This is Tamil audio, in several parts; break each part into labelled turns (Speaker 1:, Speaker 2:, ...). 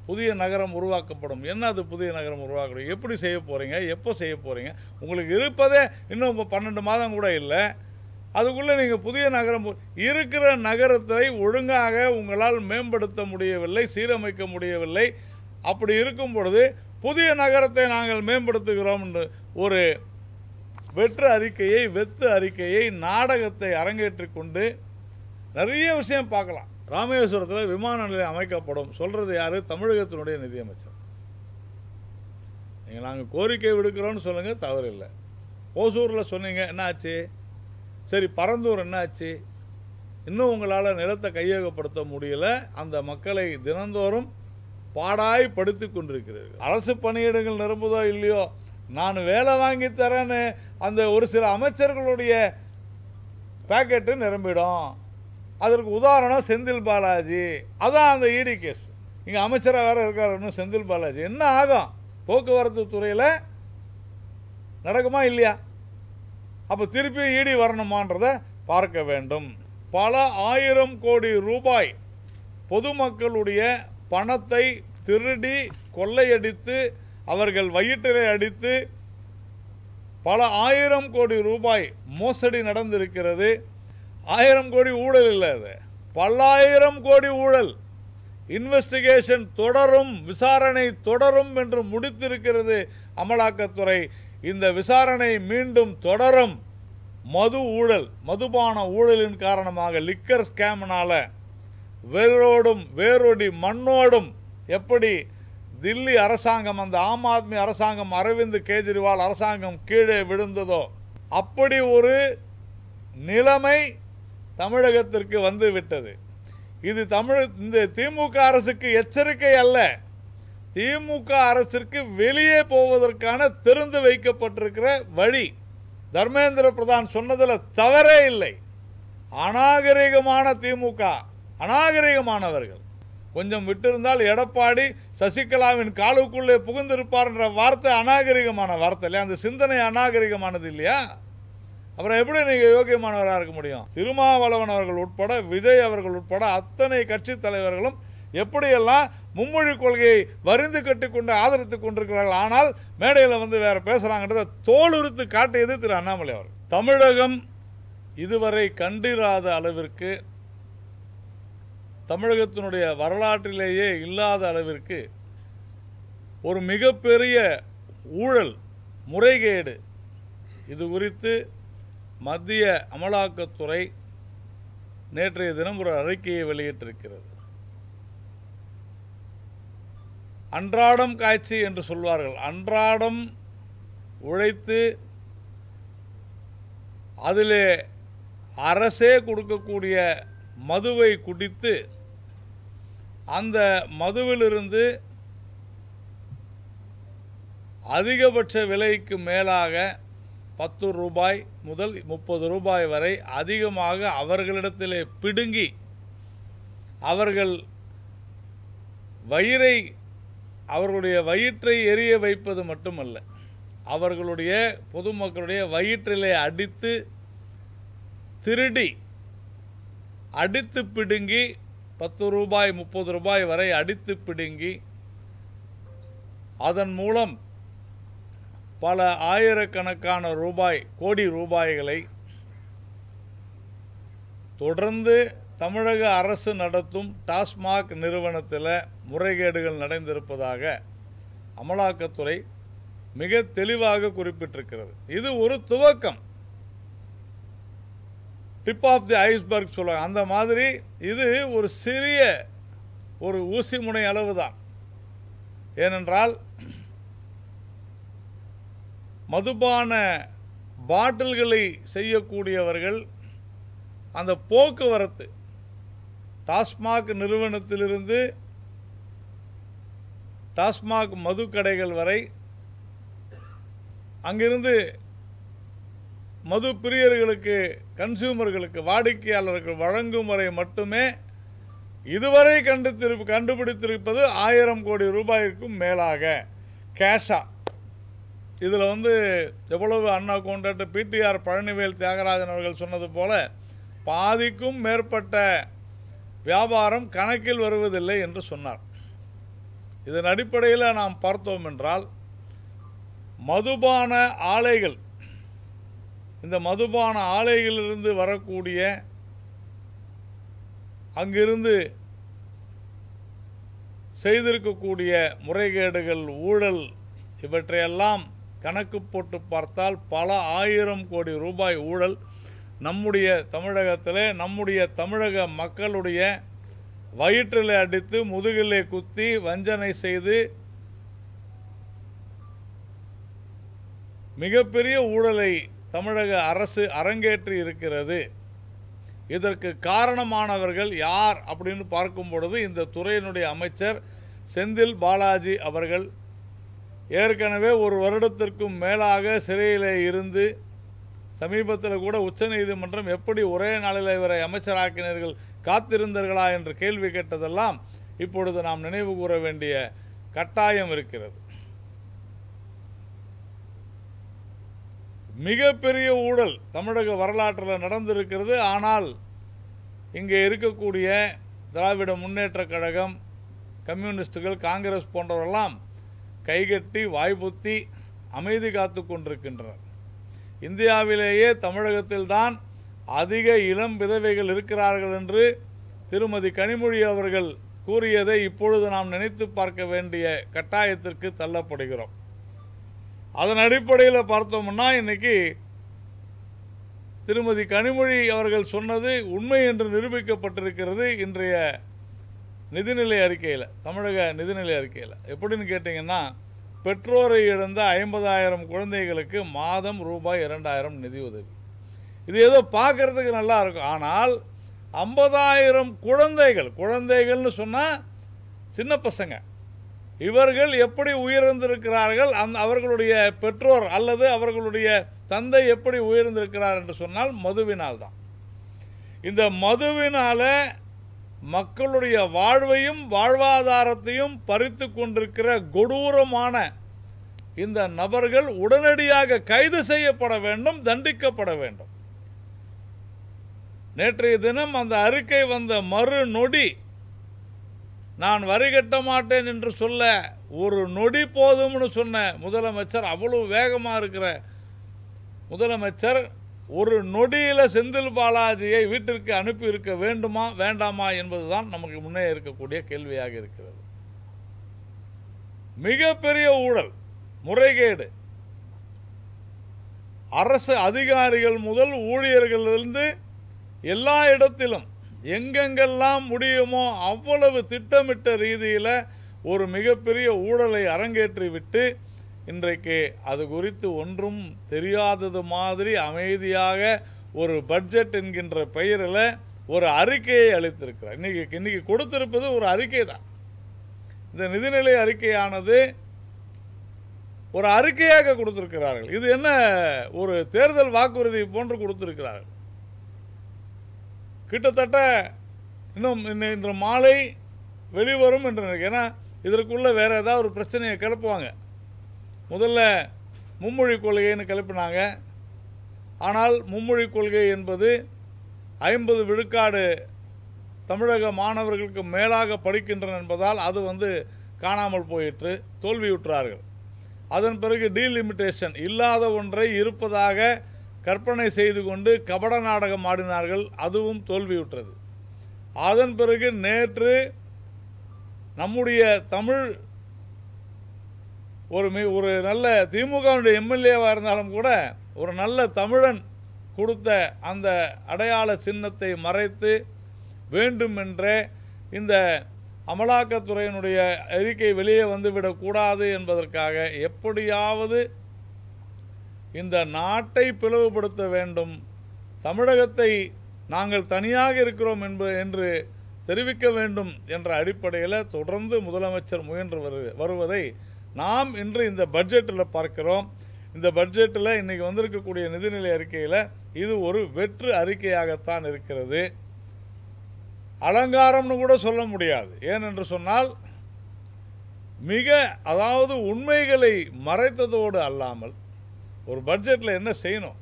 Speaker 1: புதிய நகரம் உருவாக்கப்படும். என்ன அது புதிய நகரம் உருவாக்கப்படும்? எப்படி செய்ய போகிறீங்க? எப்போ செய்ய போகிறீங்க? உங்களுக்கு இருப்பதே இன்னும் 12 மாதம் கூட இல்லை. அதுக்குள்ளே நீங்கள் புதிய நகரம் இருக்கிற நகரத்தை ஒழுங்காக உங்களால் மேம்படுத்த முடியவில்லை, சீரமைக்க முடியவில்லை. அப்படி இருக்கும் பொழுது புதிய நகரத்தை நாங்கள் மேம்படுத்துகிறோம் என்று ஒரு வெற்று அறிக்கையை நாடகத்தை அரங்கேற்றி கொண்டு நிறைய விஷயம் பார்க்கலாம். ராமேஸ்வரத்தில் விமான நிலையம் அமைக்கப்படும் சொல்கிறது யார்? தமிழகத்தினுடைய நிதியமைச்சர். நீங்கள் நாங்கள் கோரிக்கை விடுக்கிறோன்னு சொல்லுங்கள், தவறு இல்லை. ஓசூரில் சொன்னீங்க, என்ன ஆச்சு? சரி, பரந்தூர் என்ன ஆச்சு? இன்னும் உங்களால் நிலத்தை கையகப்படுத்த முடியல. அந்த மக்களை தினந்தோறும் பாடாய்படுத்தி கொண்டிருக்கிறீர்கள். அரசு பணியிடங்கள் நிரம்புதோ இல்லையோ, நான் வேலை வாங்கி தரேன்னு அந்த ஒரு சில அமைச்சர்களுடைய பேக்கெட்டு நிரம்பிடும். அதற்கு உதாரணம் செந்தில் பாலாஜி. அதான் அந்த இடி கேஸ். இங்கே அமைச்சராக வேறு இருக்காருன்னு செந்தில் பாலாஜி. என்ன ஆகும்? போக்குவரத்து துறையில் நடக்குமா இல்லையா? அப்போ திருப்பி இடி வரணுமான்றதை பார்க்க வேண்டும். பல 1000 கோடி ரூபாய் பொதுமக்களுடைய பணத்தை திருடி கொள்ளையடித்து அவர்கள் வயிற்றிலே அடித்து பல 1000 கோடி ரூபாய் மோசடி நடந்திருக்கிறது. 1000 கோடி ஊழல் இல்லை, அது பல்லாயிரம் கோடி ஊழல். இன்வெஸ்டிகேஷன் தொடரும், விசாரணை தொடரும் என்று முடித்திருக்கிறது அமலாக்கத்துறை. இந்த விசாரணை மீண்டும் தொடரும். மது ஊழல், மதுபான ஊழலின் காரணமாக, லிக்கர் ஸ்கேம்னால வேரோடி மண்ணோடும் எப்படி தில்லி அரசாங்கம், அந்த ஆம் ஆத்மி அரசாங்கம், அரவிந்த் கெஜ்ரிவால் அரசாங்கம் கீழே விழுந்ததோ அப்படி ஒரு நிலைமை தமிழகத்திற்கு வந்து விட்டது. இது இந்த திமுக அரசுக்கு எச்சரிக்கை அல்ல. திமுக அரசிற்கு வெளியே போவதற்கான திறந்து வைக்கப்பட்டிருக்கிற வழி. தர்மேந்திர பிரதான் சொன்னதில் தவறே இல்லை. அநாகரிகமான திமுக, அநாகரிகமானவர்கள். கொஞ்சம் விட்டிருந்தால் எடப்பாடி சசிகலாவின் காலுக்குள்ளே புகுந்திருப்பார் என்ற வார்த்தை அநாகரிகமான வார்த்தை இல்லையா? அந்த சிந்தனை அநாகரிகமானது இல்லையா? அப்புறம் எப்படி நீங்கள் யோகியமானவராக இருக்க முடியும்? திருமாவளவன் அவர்கள் உட்பட, விஜய் அவர்கள் உட்பட அத்தனை கட்சி தலைவர்களும் எப்படியெல்லாம் மும்மொழி கொள்கையை வரிந்து கட்டிக்கொண்டு ஆதரித்துக் கொண்டிருக்கிறார்கள். ஆனால் மேடையில் வந்து வேற பேசுகிறாங்கன்றதை தோலுரித்து காட்டியது திரு அண்ணாமலை அவர். தமிழகம் இதுவரை கண்டிராத அளவிற்கு, தமிழகத்தினுடைய வரலாற்றிலேயே இல்லாத அளவிற்கு ஒரு மிகப்பெரிய ஊழல், முறைகேடு, இது குறித்து மத்திய அமலாக்கத்துறை நேற்றைய தினம் ஒரு அறிக்கையை வெளியிட்டிருக்கிறது. அன்றாடம் காய்ச்சி என்று சொல்வார்கள். அன்றாடம் உழைத்து அதிலே அரசே கொடுக்கக்கூடிய மதுவை குடித்து அந்த மதுவிலிருந்து அதிகபட்ச விலைக்கு மேலாக 10 ரூபாய் முதல் 30 ரூபாய் வரை அதிகமாக அவர்களிடத்திலே பிடுங்கி அவர்கள் அவர்களுடைய வயிற்றை எரிய வைப்பது மட்டுமல்ல, அவர்களுடைய பொதுமக்களுடைய வயிற்றிலே அடித்து திருடி அடித்து பிடுங்கி 10 ரூபாய் 30 ரூபாய் வரை அடித்து பிடுங்கி அதன் மூலம் பல ஆயிரக்கணக்கான கோடி ரூபாய்களை தொடர்ந்து தமிழக அரசு நடத்தும் டாஸ்மாக் நிறுவனத்தில் முறைகேடுகள் நடந்திருப்பதாக அமலாக்கத்துறை மிக தெளிவாக குறிப்பிட்டிருக்கிறது. இது ஒரு துவக்கம், டிப் ஆஃப் தி ஐஸ்பர்க் சொல்லுவாங்க. அந்த மாதிரி இது ஒரு சிறிய ஒரு ஊசி முனை அளவு தான். ஏனென்றால் மதுபான பாட்டில்களை செய்யக்கூடியவர்கள் அந்த போக்குவரத்து டாஸ்மாக் நிறுவனத்திலிருந்து டாஸ்மாக் மதுக்கடைகள் வரை அங்கிருந்து மது பிரியர்களுக்கு, கன்சியூமர்களுக்கு, வாடிக்கையாளர்கள் வழங்கும் வரை மட்டுமே இதுவரை கண்டுபிடித்திருப்பது 1000 கோடி ரூபாய்க்கும் மேலாக கேஷா. இதில் எவ்வளவு அண்ணா கொண்டாட்டு பிடிஆர் பழனிவேல் தியாகராஜன் அவர்கள் சொன்னது போல பாதிக்கும் மேற்பட்ட வியாபாரம் கணக்கில் வருவதில்லை என்று சொன்னார். இதன் அடிப்படையில் நாம் பார்த்தோம் என்றால் மதுபான ஆலைகள், இந்த மதுபான ஆலைகளிலிருந்து வரக்கூடிய அங்கிருந்து செய்திருக்கக்கூடிய முறைகேடுகள், ஊழல், இவற்றையெல்லாம் கணக்கு போட்டு பார்த்தால் பல ஆயிரம் கோடி ரூபாய் ஊழல் நம்முடைய தமிழகத்திலே, நம்முடைய தமிழக மக்களுடைய வயிற்றிலே அடித்து முதுகிலே குத்தி வஞ்சனை செய்து மிகப்பெரிய ஊழலை தமிழக அரசு அரங்கேற்றி இருக்கிறது. இதற்கு காரணமானவர்கள் யார் அப்படின்னு பார்க்கும் பொழுது இந்த துறையினுடைய அமைச்சர் செந்தில் பாலாஜி அவர்கள் ஏற்கனவே ஒரு வருடத்திற்கும் மேலாக சிறையிலே இருந்து சமீபத்தில் கூட உச்சநீதிமன்றம் எப்படி ஒரே நாளில் இவரை அமைச்சராக்கினீர்கள், காத்திருந்தார்களா என்று கேள்வி கேட்டதெல்லாம் இப்பொழுது நாம் நினைவு கூற வேண்டிய கட்டாயம் இருக்கிறது. மிகப்பெரிய ஊழல் தமிழக வரலாற்றில் நடந்திருக்கிறது. ஆனால் இங்கே இருக்கக்கூடிய திராவிட முன்னேற்ற கழகம், கம்யூனிஸ்டுகள், காங்கிரஸ் போன்றவரெல்லாம் கைகட்டி வாய்ப்புத்தி அமைதி காத்து கொண்டிருக்கின்றனர். இந்தியாவிலேயே தமிழகத்தில்தான் அதிக இளம் விதவைகள் இருக்கிறார்கள் என்று திருமதி கனிமொழி அவர்கள் கூறியதை இப்பொழுது நாம் நினைத்து பார்க்க வேண்டிய கட்டாயத்திற்கு தள்ளப்படுகிறோம். அதன் அடிப்படையில் பார்த்தோம்னா இன்னைக்கு திருமதி கனிமொழி அவர்கள் சொன்னது உண்மை என்று நிரூபிக்கப்பட்டிருக்கிறது. இன்றைய நிதிநிலை அறிக்கையில், தமிழக நிதிநிலை அறிக்கையில் எப்படின்னு கேட்டிங்கன்னா, பெற்றோரை இழந்த 50,000 குழந்தைகளுக்கு மாதம் ரூபாய் 2,000 நிதி உதவி. இது ஏதோ பார்க்கறதுக்கு நல்லா இருக்கும். ஆனால் 50,000 குழந்தைகள்னு சொன்னால் சின்ன பசங்க, இவர்கள் எப்படி உயர்ந்திருக்கிறார்கள், அவர்களுடைய பெற்றோர் அல்லது அவர்களுடைய தந்தை எப்படி உயர்ந்திருக்கிறார் என்று சொன்னால் மதுவினால் தான். இந்த மதுவினால மக்களுடைய வாழ்வையும் வாழ்வாதாரத்தையும் பறித்து கொண்டிருக்கிற கொடூரமான இந்த நபர்கள் உடனடியாக கைது செய்யப்பட வேண்டும், தண்டிக்கப்பட வேண்டும். நேற்றைய தினம் அந்த அறிக்கை வந்த மறு நொடி நான் வரி கட்ட மாட்டேன் என்று சொல்ல ஒரு நொடி போதும்னு சொன்ன முதலமைச்சர், அவ்வளவு வேகமாக இருக்கிற முதலமைச்சர் ஒரு நொடியில் செந்தில் பாலாஜியை வீட்டிற்கு அனுப்பி இருக்க வேண்டுமா வேண்டாமா என்பதுதான் நமக்கு முன்னே இருக்கக்கூடிய கேள்வியாக இருக்கிறது. மிகப்பெரிய ஊழல், முறைகேடு, அரசு அதிகாரிகள் முதல் ஊழியர்களிலிருந்து எல்லா இடத்திலும் எங்கெங்கெல்லாம் முடியுமோ அவ்வளவு திட்டமிட்ட ரீதியில் ஒரு மிகப்பெரிய ஊழலை அரங்கேற்றி விட்டு இன்றைக்கு அது குறித்து ஒன்றும் தெரியாதது மாதிரி அமைதியாக ஒரு பட்ஜெட் என்கின்ற பெயரில் ஒரு அறிக்கையை அளித்திருக்கிறார். இன்னைக்கு கொடுத்திருப்பது ஒரு அறிக்கை தான். இந்த நிதிநிலை அறிக்கையானது ஒரு அறிக்கையாக கொடுத்திருக்கிறார்கள். இது என்ன ஒரு தேர்தல் வாக்குறுதி போன்று கொடுத்திருக்கிறார்கள். கிட்டத்தட்ட இன்னும் இன்று மாலை வெளிவரும் என்று நினைக்கிறேன். ஏன்னா இதற்குள்ள வேற ஏதாவது ஒரு பிரச்சனையை கிளப்புவாங்க. முதல்ல மும்மொழி கொள்கைன்னு கிளப்பினாங்க. ஆனால் மும்மொழி கொள்கை என்பது 50 விழுக்காடு தமிழக மாணவர்களுக்கு மேலாக படிக்கின்றன என்பதால் அது காணாமல் போயிற்று, தோல்வியுற்றார்கள். அதன் பிறகு டீலிமிட்டேஷன், இல்லாத ஒன்றை இருப்பதாக கற்பனை செய்து கொண்டு கபட நாடகம் ஆடினார்கள், அதுவும் தோல்வியுற்றது. அதன் பிறகு நேற்று நம்முடைய தமிழ் ஒரு நல்ல திமுகவுடைய எம்எல்ஏவாக இருந்தாலும் கூட ஒரு நல்ல தமிழன் கொடுத்த அந்த அடையாள சின்னத்தை மறைத்து வேண்டுமென்றே இந்த அமலாக்கத்துறையினுடைய அறிக்கை வெளியே வந்துவிடக்கூடாது என்பதற்காக எப்படியாவது இந்த நாட்டை பிளவுபடுத்த வேண்டும், தமிழகத்தை நாங்கள் தனியாக இருக்கிறோம் என்று தெரிவிக்க வேண்டும் என்ற அடிப்படையில் தொடர்ந்து முதலமைச்சர் முயன்று வருவதை நாம் இன்று இந்த பட்ஜெட்டில் பார்க்கிறோம். இந்த பட்ஜெட்டில் இன்றைக்கி வந்திருக்கக்கூடிய நிதிநிலை அறிக்கையில் இது ஒரு வெற்று அறிக்கையாகத்தான் இருக்கிறது. அலங்காரம்னு கூட சொல்ல முடியாது. ஏனென்று சொன்னால் அதாவது உண்மைகளை மறைத்ததோடு அல்லாமல் ஒரு பட்ஜெட்டில் என்ன செய்யணும்,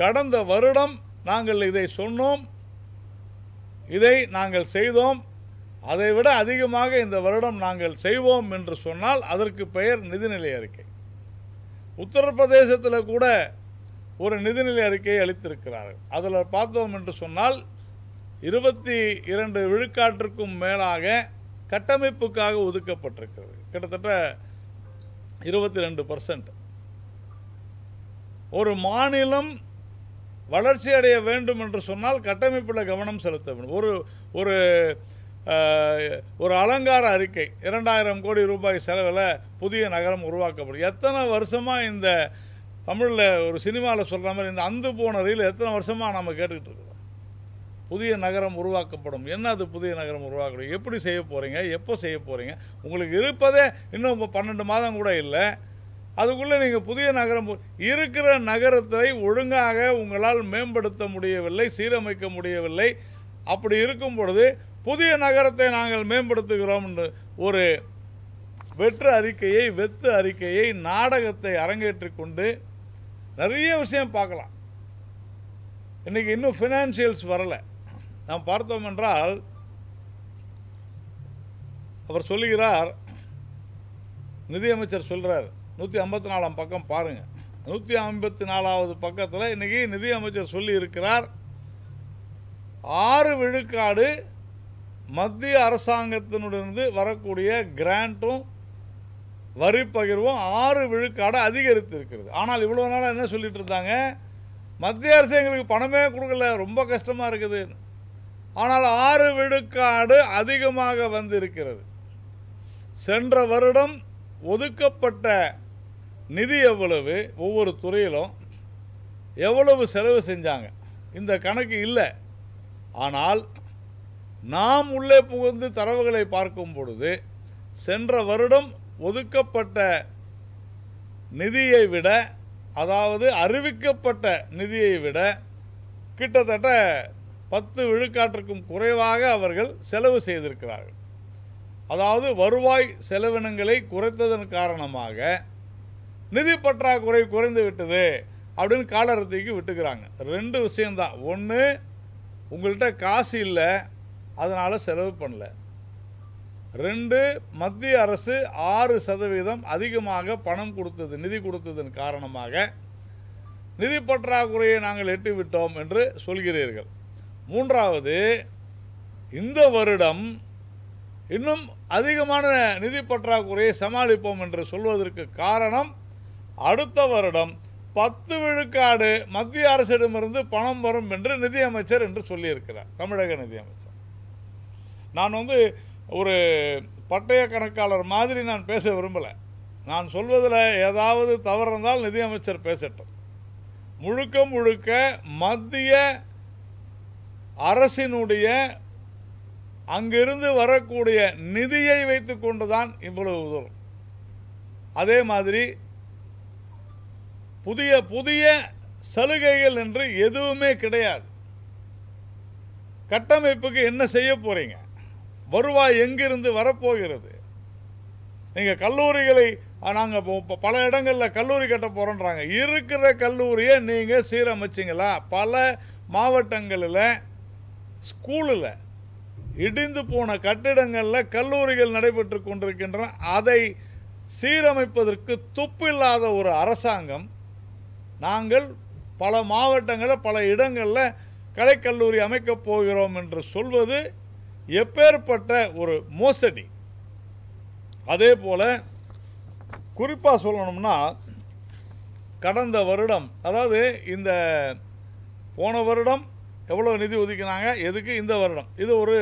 Speaker 1: கடந்த வருடம் நாங்கள் இதை சொன்னோம், இதை நாங்கள் செய்தோம், அதை விட அதிகமாக இந்த வருடம் நாங்கள் செய்வோம் என்று சொன்னால் அதற்கு பெயர் நிதிநிலை அறிக்கை. உத்தரப்பிரதேசத்தில் கூட ஒரு நிதிநிலை அறிக்கையை அளித்திருக்கிறார்கள். அதில் பார்த்தோம் என்று சொன்னால் 22 விழுக்காட்டிற்கும் மேலாக கட்டமைப்புக்காக ஒதுக்கப்பட்டிருக்கிறது. கிட்டத்தட்ட 22%. ஒரு மாநிலம் வளர்ச்சி அடைய வேண்டும் என்று சொன்னால் கட்டமைப்பில் கவனம் செலுத்த வேண்டும். ஒரு ஒரு அலங்கார அறிக்கை 2000 கோடி ரூபாய் செலவில் புதிய நகரம் உருவாக்கப்படும். எத்தனை வருஷமாக இந்த தமிழில் ஒரு சினிமாவில் சொல்கிற மாதிரி இந்த அந்து போன ரயில் எத்தனை வருஷமாக நம்ம கேட்டுக்கிட்டு இருக்கிறோம். புதிய நகரம் உருவாக்கப்படும். என்ன அது புதிய நகரம் உருவாக்கப்படும்? எப்படி செய்ய போகிறீங்க? எப்போ செய்ய போகிறீங்க? உங்களுக்கு இருப்பதே இன்னும் 12 மாதம் கூட இல்லை. அதுக்குள்ளே நீங்கள் புதிய நகரம் இருக்கிற நகரத்தை ஒழுங்காக உங்களால் மேம்படுத்த முடியவில்லை, சீரமைக்க முடியவில்லை. அப்படி இருக்கும் பொழுது புதிய நகரத்தை நாங்கள் மேம்படுத்துகிறோம் என்று ஒரு வெற்று அறிக்கையை நாடகத்தை அரங்கேற்றி கொண்டு நிறைய விஷயம் பார்க்கலாம். இன்னைக்கு இன்னும் ஃபினான்சியல்ஸ் வரலை. நாம் பார்த்தோம் என்றால் அவர் சொல்லுகிறார், நிதியமைச்சர் சொல்கிறார், 154ஆம் பக்கம் பாருங்க. 154வது பக்கத்தில் இன்னைக்கு நிதியமைச்சர் சொல்லி இருக்கிறார், 6 விழுக்காடு மத்திய அரசாங்கத்தினுடையிலிருந்து வரக்கூடிய கிராண்டும் வரி பகிர்வும் 6 விழுக்காடு அதிகரித்து இருக்கிறது. ஆனால் இவ்வளோ நாளாக என்ன சொல்லிட்டு இருந்தாங்க, மத்திய அரசு எங்களுக்கு பணமே கொடுக்கல, ரொம்ப கஷ்டமாக இருக்குது. ஆனால் 6 விழுக்காடு அதிகமாக வந்து இருக்கிறது. சென்ற வருடம் ஒதுக்கப்பட்ட நிதி எவ்வளவு, ஒவ்வொரு துறையிலும் எவ்வளவு செலவு செஞ்சாங்க, இந்த கணக்கு இல்லை. ஆனால் நாம் உள்ளே புகுந்து தரவுகளை பார்க்கும் பொழுது சென்ற வருடம் ஒதுக்கப்பட்ட நிதியை விட, அதாவது அறிவிக்கப்பட்ட நிதியை விட கிட்டத்தட்ட 10 விழுக்காட்டிற்கும் குறைவாக அவர்கள் செலவு செய்திருக்கிறார்கள். அதாவது வருவாய் செலவினங்களை குறைத்ததன் காரணமாக நிதி பற்றாக்குறை குறைந்து விட்டது அப்படின்னு காலரத்திக்கு விட்டுக்கிறாங்க. 2 விஷயம்தான். ஒன்று, உங்கள்கிட்ட காசு இல்லை, அதனால் செலவு பண்ணல. 2, மத்திய அரசு 6% அதிகமாக பணம் கொடுத்தது, நிதி கொடுத்ததன் காரணமாக நிதி பற்றாக்குறையை நாங்கள் எட்டிவிட்டோம் என்று சொல்கிறீர்கள். 3வது, இந்த வருடம் இன்னும் அதிகமான நிதி பற்றாக்குறையை சமாளிப்போம் என்று சொல்வதற்கு காரணம், அடுத்த வருடம் 10 விழுக்காடு மத்திய அரசிடமிருந்து பணம் வரும் என்று நிதியமைச்சர் என்று சொல்லியிருக்கிறார், தமிழக நிதியமைச்சர். நான் ஒரு பட்டய கணக்காளர் மாதிரி நான் பேச விரும்பலை. நான் சொல்வதில் ஏதாவது தவறு இருந்தால் நிதியமைச்சர் பேசட்டும். முழுக்க மத்திய அரசினுடைய அங்கிருந்து வரக்கூடிய நிதியை வைத்து கொண்டுதான் இவ்வளவு தூரம். அதே மாதிரி புதிய சலுகைகள் என்று எதுவுமே கிடையாது. கட்டமைப்புக்கு என்ன செய்ய போறீங்க? வருவாய் எங்கிருந்து வரப்போகிறது? நீங்கள் கல்லூரிகளை நாங்கள் பல இடங்களில் கல்லூரி கட்ட போகிறோன்றாங்க. இருக்கிற கல்லூரியை நீங்கள் சீரமைச்சிங்களா? பல மாவட்டங்களில் ஸ்கூலில் இடிந்து போன கட்டிடங்களில் கல்லூரிகள் நடைபெற்று கொண்டிருக்கின்றன. அதை சீரமைப்பதற்கு துப்பில்லாத ஒரு அரசாங்கம், நாங்கள் பல மாவட்டங்களில் பல இடங்களில் கலைக்கல்லூரி அமைக்கப் போகிறோம் என்று சொல்வது எப்பேற்பட்ட ஒரு மோசடி. அதே போல குறிப்பாக சொல்லணும்னா, கடந்த வருடம், அதாவது இந்த போன வருடம் எவ்வளோ நிதி ஒதுக்கினாங்க, எதுக்கு இந்த வருடம், இது ஒரு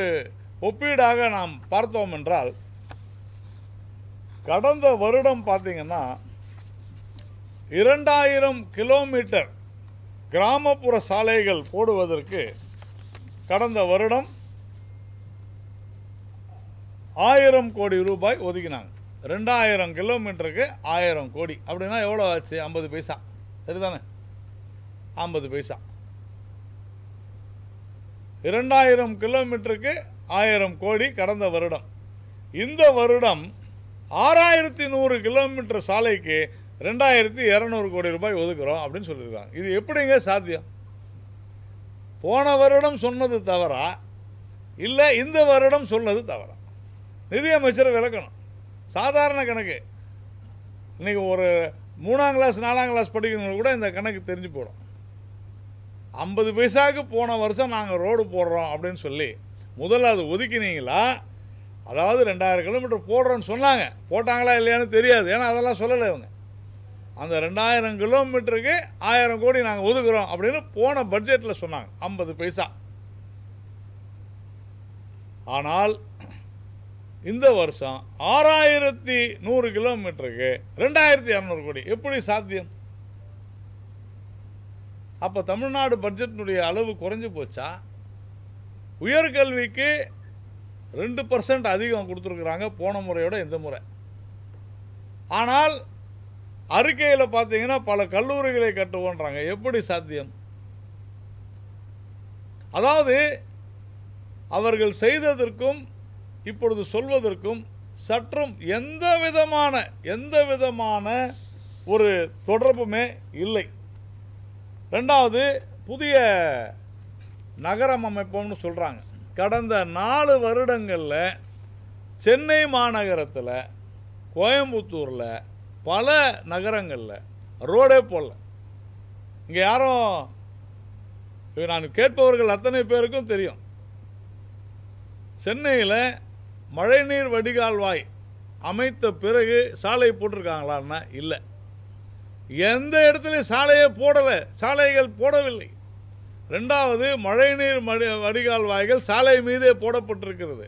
Speaker 1: ஒப்பீடாக நாம் பார்த்தோம் என்றால், கடந்த வருடம் பார்த்தீங்கன்னா 2000 கிலோமீட்டர் கிராமப்புற சாலைகள் போடுவதற்கு கடந்த வருடம் 1000 கோடி ரூபாய் ஒதுக்கினாங்க. 2000 கிலோமீட்டருக்கு 1000 கோடி அப்படின்னா எவ்வளோ ஆச்சு? 50 பைசா, சரிதானே? 50 பைசா. 2000 கிலோமீட்டருக்கு 1000 கோடி கடந்த வருடம். இந்த வருடம் 6100 கிலோமீட்டர் சாலைக்கு 2200 கோடி ரூபாய் ஒதுக்குறோம் அப்படின்னு சொல்லியிருக்காங்க. இது எப்படிங்க சாத்தியம்? போன வருடம் சொன்னது தவறா, இல்லை இந்த வருடம் சொன்னது தவறா? நிதியமைச்சர் விளக்கணும். சாதாரண கணக்கு. இன்றைக்கி ஒரு 3ஆம் கிளாஸ் 4ஆம் கிளாஸ் படிக்கிறவங்களுக்கு கூட இந்த கணக்கு தெரிஞ்சு போடும். 50 பைசாவுக்கு போன வருஷம் நாங்கள் ரோடு போடுறோம் அப்படின்னு சொல்லி முதல்ல அது ஒதுக்கினீங்களா? அதாவது 2000 கிலோமீட்டர் போடுறோன்னு சொன்னாங்க, போட்டாங்களா இல்லையான்னு தெரியாது, ஏன்னா அதெல்லாம் சொல்லலை இவங்க. அந்த 2000 கிலோமீட்டருக்கு 1000 கோடி நாங்கள் ஒதுக்குறோம் அப்படின்னு போன பட்ஜெட்டில் சொன்னாங்க, 50 பைசா. ஆனால் இந்த வருஷம் 6100 கிலோமீட்டருக்கு 2200 கோடி. எப்படி சாத்தியம்? அப்போ தமிழ்நாடு பட்ஜெட்டினுடைய அளவு குறைஞ்சு போச்சா? உயர்கல்விக்கு 2% அதிகம் கொடுத்துருக்குறாங்க போன முறையோட இந்த முறை. ஆனால் அறிக்கையில் பார்த்தீங்கன்னா பல கல்லூரிகளை கட்டுவோன்றாங்க. எப்படி சாத்தியம்? அதாவது அவர்கள் செய்ததற்கும் இப்பொழுது சொல்வதற்கும் சற்றும் எந்த விதமான ஒரு தொடர்புமே இல்லை. ரெண்டாவது, புதிய நகரம் அமைப்போம்னு சொல்கிறாங்க. கடந்த 4 வருடங்களில் சென்னை மாநகரத்தில், கோயம்புத்தூரில், பல நகரங்களில் ரோடே போடல. இங்கே யாரும், நான் கேட்பவர்கள் அத்தனை பேருக்கும் தெரியும், சென்னையில் மழைநீர் வடிகால்வாய் அமைத்த பிறகு சாலை போட்டிருக்காங்களான்னா இல்லை. எந்த இடத்துலையும் சாலையே போடலை, சாலைகள் போடவில்லை. ரெண்டாவது, மழைநீர் வடிகால்வாய்கள் சாலை மீதே போடப்பட்டிருக்கிறது.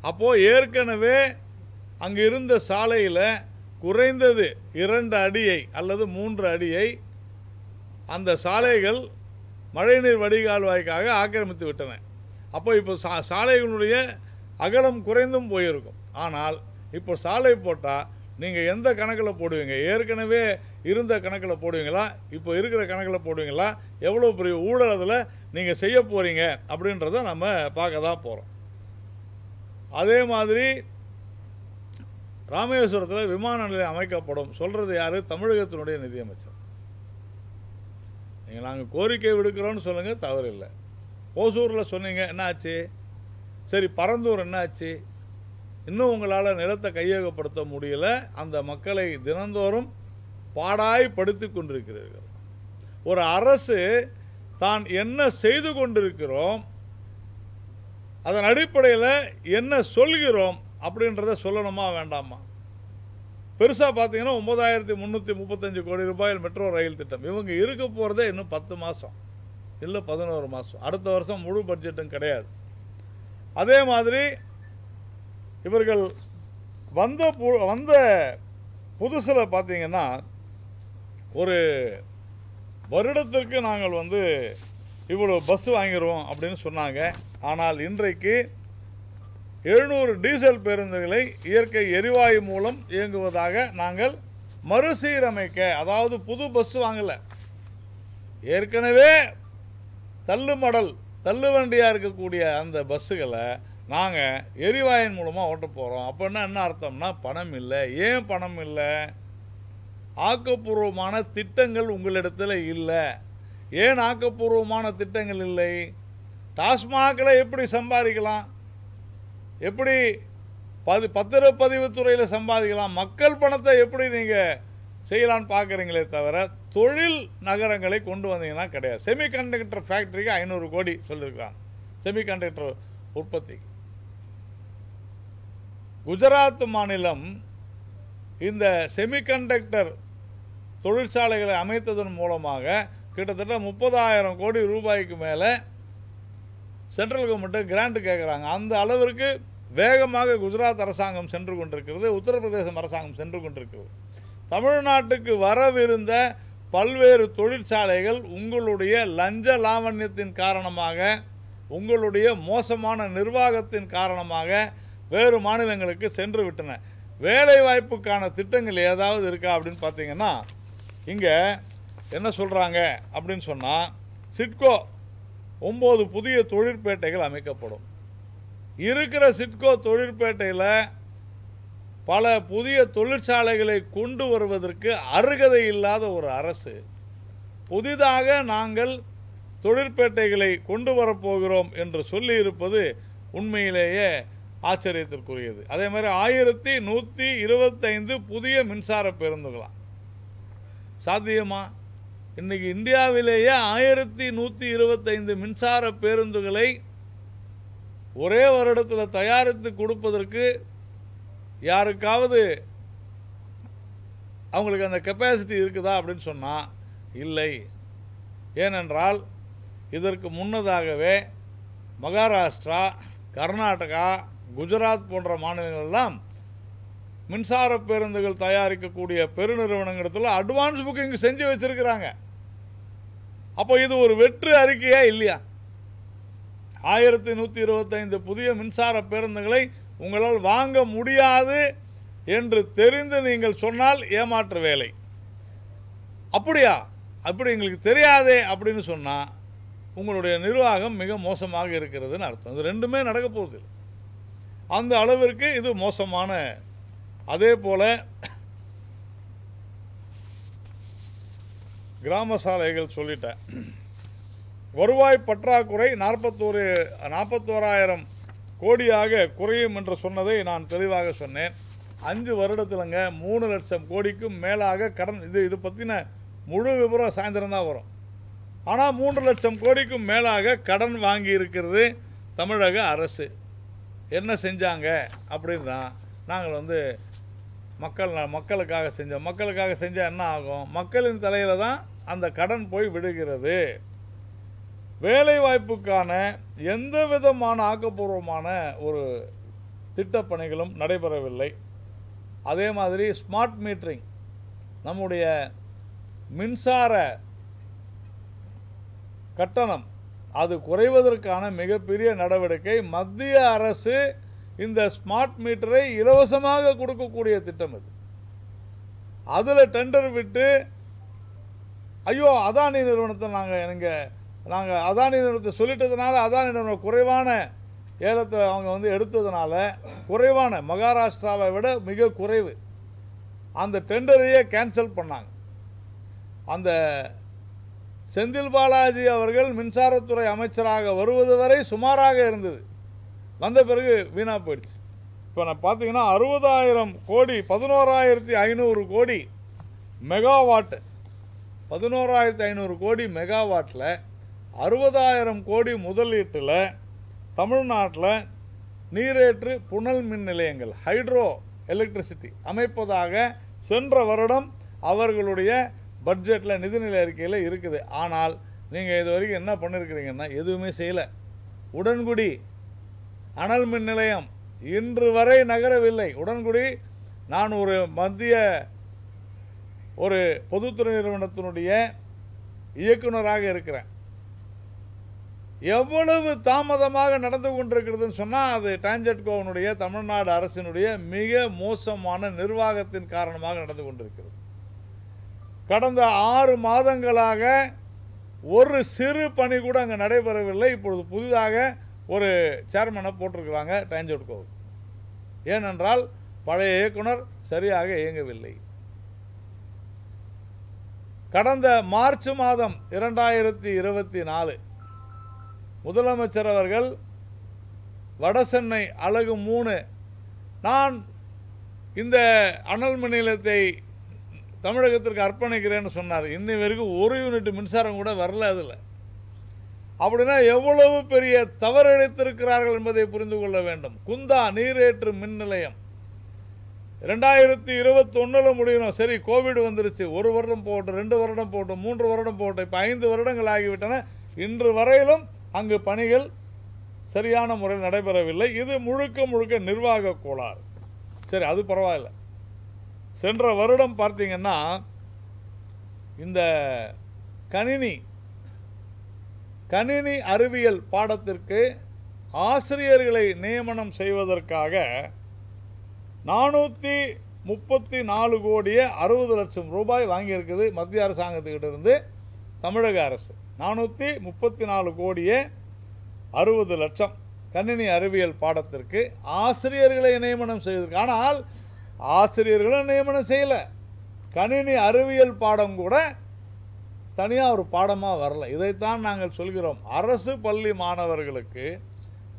Speaker 1: அப்போது ஏற்கனவே அங்கு இருந்த சாலையில் குறைந்தது 2 அடியை அல்லது 3 அடியை அந்த சாலைகள் மழைநீர் வடிகால்வாய்க்காக ஆக்கிரமித்து விட்டன. அப்போ இப்போ சாலைகளுடைய அகலம் குறைந்தும் போயிருக்கும். ஆனால் இப்போ சாலை போட்டால் நீங்கள் எந்த கணக்கில் போடுவீங்க? ஏற்கனவே இருந்த கணக்கில் போடுவீங்களா, இப்போ இருக்கிற கணக்கில் போடுவீங்களா? எவ்வளோ பெரிய ஊழல் அதில் நீங்கள் செய்ய போகிறீங்க அப்படின்றத நம்ம பார்க்க தான் போகிறோம். அதே மாதிரி ராமேஸ்வரத்தில் விமான நிலையம் அமைக்கப்படும் சொல்கிறது யார்? தமிழகத்தினுடைய நிதியமைச்சர். நீங்கள் நாங்கள் கோரிக்கை விடுக்கிறோன்னு சொல்லுங்கள், தவறு இல்லை. ஓசூரில் சொன்னீங்க, என்ன ஆச்சு? சரி, பரந்தூர் என்ன ஆச்சு? இன்னும் உங்களால் நிலத்தை கையகப்படுத்த முடியல. அந்த மக்களை தினந்தோறும் பாடாய்படுத்தி கொண்டிருக்கிறீர்கள். ஒரு அரசு தான் என்ன செய்து கொண்டிருக்கிறோம், அதன் அடிப்படையில் என்ன சொல்கிறோம் அப்படின்றத சொல்லணுமா வேண்டாமா? பெருசாக பார்த்தீங்கன்னா 9335 கோடி ரூபாயில் மெட்ரோ ரயில் திட்டம். இவங்க இருக்க போகிறதே இன்னும் 10 மாதம் இல்லை 11 மாதம். அடுத்த வருஷம் முழு பட்ஜெட்டும் கிடையாது. அதே மாதிரி இவர்கள் வந்த புதுசில் பார்த்தீங்கன்னா ஒரு வருடத்திற்கு நாங்கள் இவ்வளோ பஸ் வாங்கிடுவோம் அப்படின்னு சொன்னாங்க. ஆனால் இன்றைக்கு 700 டீசல் பேருந்துகளை இயற்கை எரிவாயு மூலம் இயங்குவதாக நாங்கள் மறுசீரமைக்க, அதாவது புது பஸ் வாங்கலை, ஏற்கனவே தள்ளுவண்டியாக இருக்கக்கூடிய அந்த பஸ்ஸுகளை நாங்கள் எரிவாயின் மூலமாக ஓட்ட போகிறோம். அப்படின்னா என்ன அர்த்தம்னா பணம் இல்லை. ஏன் பணம் இல்லை? ஆக்கப்பூர்வமான திட்டங்கள் உங்களிடத்தில் இல்லை. ஏன் ஆக்கப்பூர்வமான திட்டங்கள் இல்லை? டாஸ்மாகில் எப்படி சம்பாதிக்கலாம், எப்படி பத்திரப்பதிவுத்துறையில் சம்பாதிக்கலாம், மக்கள் பணத்தை எப்படி நீங்கள் செய்யலான்னு பார்க்குறீங்களே தவிர தொழில் நகரங்களை கொண்டு வந்தீங்கன்னா கிடையாது. செமிகண்டக்டர் ஃபேக்ட்ரிக்கு 500 கோடி சொல்லியிருக்கிறாங்க, செமிகண்டக்டர் உற்பத்திக்கு. குஜராத் மாநிலம் இந்த செமிகண்டக்டர் தொழிற்சாலைகளை அமைத்ததன் மூலமாக கிட்டத்தட்ட 30,000 கோடி ரூபாய்க்கு மேலே சென்ட்ரல் கவர்மெண்ட்டை கிராண்ட் கேட்குறாங்க. அந்த அளவிற்கு வேகமாக குஜராத் அரசாங்கம் சென்று கொண்டிருக்கிறது, உத்தரப்பிரதேசம் அரசாங்கம் சென்று கொண்டிருக்கிறது. தமிழ்நாட்டுக்கு வரவிருந்த பல்வேறு தொழிற்சாலைகள் உங்களுடைய லஞ்ச லாவண்யத்தின் காரணமாக, உங்களுடைய மோசமான நிர்வாகத்தின் காரணமாக வேறு மாநிலங்களுக்கு சென்று விட்டன. வேலைவாய்ப்புக்கான திட்டங்கள் ஏதாவது இருக்கா அப்படின்னு பார்த்தீங்கன்னா, இங்கே என்ன சொல்கிறாங்க அப்படின்னு சொன்னால், சிட்கோ 9 புதிய தொழிற்பேட்டைகள் அமைக்கப்படும். இருக்கிற சிட்கோ தொழிற்பேட்டையில் பல புதிய தொழிற்சாலைகளை கொண்டு வருவதற்கு அருகதை இல்லாத ஒரு அரசு புதிதாக நாங்கள் தொழிற்பேட்டைகளை கொண்டு வரப்போகிறோம் என்று சொல்லியிருப்பது உண்மையிலேயே ஆச்சரியத்திற்குரியது. அதே மாதிரி 1125 புதிய மின்சார பேருந்துகளாம். சாத்தியமா? இன்னைக்கு இந்தியாவிலேயே 1125 மின்சார பேருந்துகளை ஒரே வருடத்தில் தயாரித்து கொடுப்பதற்கு யாருக்காவது அவங்களுக்கு அந்த கெப்பாசிட்டி இருக்குதா அப்படின்னு சொன்னால் இல்லை. ஏனென்றால் இதற்கு முன்னதாகவே மகாராஷ்டிரா, கர்நாடகா, குஜராத் போன்ற மாநிலங்களெல்லாம் மின்சார பேருந்துகள் தயாரிக்கக்கூடிய பெருநிறுவனங்களிடத்தில் அட்வான்ஸ் புக்கிங் செஞ்சு வச்சிருக்கிறாங்க. அப்போ இது ஒரு வெற்று அறிக்கையா இல்லையா? 1125 புதிய மின்சார பேருந்துகளை உங்களால் வாங்க முடியாது என்று தெரிந்து நீங்கள் சொன்னால் ஏமாற்று வேலை. அப்படியா? அப்படி எங்களுக்கு தெரியாதே அப்படின்னு சொன்னால் உங்களுடைய நிர்வாகம் மிக மோசமாக இருக்கிறதுன்னு அர்த்தம். இது ரெண்டுமே நடக்க போகுது. அந்த அளவிற்கு இது மோசமான. அதே போல கிராம சாலைகள் சொல்லிட்டேன். வருவாய் பற்றாக்குறை 41,000 கோடியாக குறையும் என்று சொன்னதை நான் தெளிவாக சொன்னேன். 5 வருடத்திலங்க 3 லட்சம் கோடிக்கும் மேலாக கடன். இது பற்றின முழு விவரம் சாயந்தரம் தான் வரும். ஆனால் 3 லட்சம் கோடிக்கும் மேலாக கடன் வாங்கி இருக்கிறது தமிழக அரசு. என்ன செஞ்சாங்க அப்படின்னா, நாங்கள் மக்களுக்காக செஞ்சோம். மக்களுக்காக செஞ்சால் என்ன ஆகும்? மக்களின் தலையில் தான் அந்த கடன் போய் விடுகிறது. வேலை வாய்ப்புக்கான எந்த விதமான ஆக்கப்பூர்வமான ஒரு திட்டப்பணிகளும் நடைபெறவில்லை. அதே மாதிரி ஸ்மார்ட் மீட்டரிங், நம்முடைய மின்சார கட்டணம் அது குறைவதற்கான மிகப்பெரிய நடவடிக்கை. மத்திய அரசு இந்த ஸ்மார்ட் மீட்டரை இலவசமாக கொடுக்கக்கூடிய திட்டம் இது. அதில் டெண்டர் விட்டு ஐயோ அதானி நிறுவனத்தை நாங்கள் அதானி நிறுவனத்தை சொல்லிட்டதுனால அதானி நிறுவனம் குறைவான ஏலத்தை அவங்க எடுத்ததுனால குறைவான, மகாராஷ்டிராவை விட மிக குறைவு, அந்த டெண்டரையே கேன்சல் பண்ணாங்க. அந்த செந்தில் பாலாஜி அவர்கள் மின்சாரத்துறை அமைச்சராக வருவது வரை சுமாராக இருந்தது. வந்த பிறகு வீணா போயிடுச்சு. இப்போ நான் பார்த்தீங்கன்னா 60,000 கோடி 11,500 கோடி மெகாவாட், 11,500 கோடி மெகாவாட்டில் 60,000 கோடி முதலீட்டில் தமிழ்நாட்டில் நீரேற்று புனல் மின் நிலையங்கள், ஹைட்ரோ எலக்ட்ரிசிட்டி அமைப்பதாக சென்ற வருடம் அவர்களுடைய பட்ஜெட்டில் நிதிநிலை அறிக்கையில் இருக்குது. ஆனால் நீங்கள் இது வரைக்கும் என்ன பண்ணியிருக்கிறீங்கன்னா எதுவுமே செய்யலை. உடன்குடி அனல் மின் நிலையம் இன்று வரை நகரவில்லை. உடன்குடி, நான் ஒரு மத்திய ஒரு பொதுத்துறை நிறுவனத்தினுடைய இயக்குநராக இருக்கிறேன். எவ்வளவு தாமதமாக நடந்து கொண்டிருக்கிறதுன்னு சொன்னால் அது டான்ஜெட்கோவினுடைய தமிழ்நாடு அரசினுடைய மிக மோசமான நிர்வாகத்தின் காரணமாக நடந்து கொண்டிருக்கிறது. கடந்த 6 மாதங்களாக ஒரு சிறு பணி கூட அங்கே நடைபெறவில்லை. இப்பொழுது புதிதாக ஒரு சேர்மனை போட்டிருக்கிறாங்க டான்ஜெட்கோ. ஏனென்றால் பழைய இயக்குனர் சரியாக இயங்கவில்லை. கடந்த மார்ச் மாதம் 2024 முதலமைச்சர் அவர்கள் வடசென்னை அலகு 3 நான் இந்த அனல் மின் நிலையத்தை தமிழகத்திற்கு அர்ப்பணிக்கிறேன்னு சொன்னார். இன்னி வரைக்கும் ஒரு யூனிட் மின்சாரம் கூட வரல. அதில் அப்படின்னா எவ்வளவு பெரிய தவறு இழைத்திருக்கிறார்கள் என்பதை புரிந்து கொள்ள வேண்டும். குந்தா நீரேற்று மின் நிலையம் 2021 முடியணும். சரி, கோவிட் வந்துருச்சு. 1 வருடம் போட்டு, 2 வருடம் போட்டு, 3 வருடம் போட்டு, இப்போ 5 வருடங்கள் ஆகிவிட்டன. இன்று வரையிலும் அங்கு பணிகள் சரியான முறையில் நடைபெறவில்லை. இது முழுக்க முழுக்க நிர்வாக கோளாறு. சரி, அது பரவாயில்லை. சென்ற வருடம் பார்த்தீங்கன்னா இந்த கணினி அறிவியல் பாடத்திற்கு ஆசிரியர்களை நியமனம் செய்வதற்காக 434 கோடியே 60 லட்சம் ரூபாய் வாங்கியிருக்குது மத்திய அரசாங்கத்துக்கிட்ட இருந்து தமிழக அரசு. 434 கோடியே 60 லட்சம் கணினி அறிவியல் பாடத்திற்கு ஆசிரியர்களை நியமனம் செய்வதற்கு. ஆனால் ஆசிரியர்களும் நியமனம் செய்யலை. கணினி அறிவியல் பாடம் கூட தனியாக ஒரு பாடமாக வரல. இதைத்தான் நாங்கள் சொல்கிறோம். அரசு பள்ளி மாணவர்களுக்கு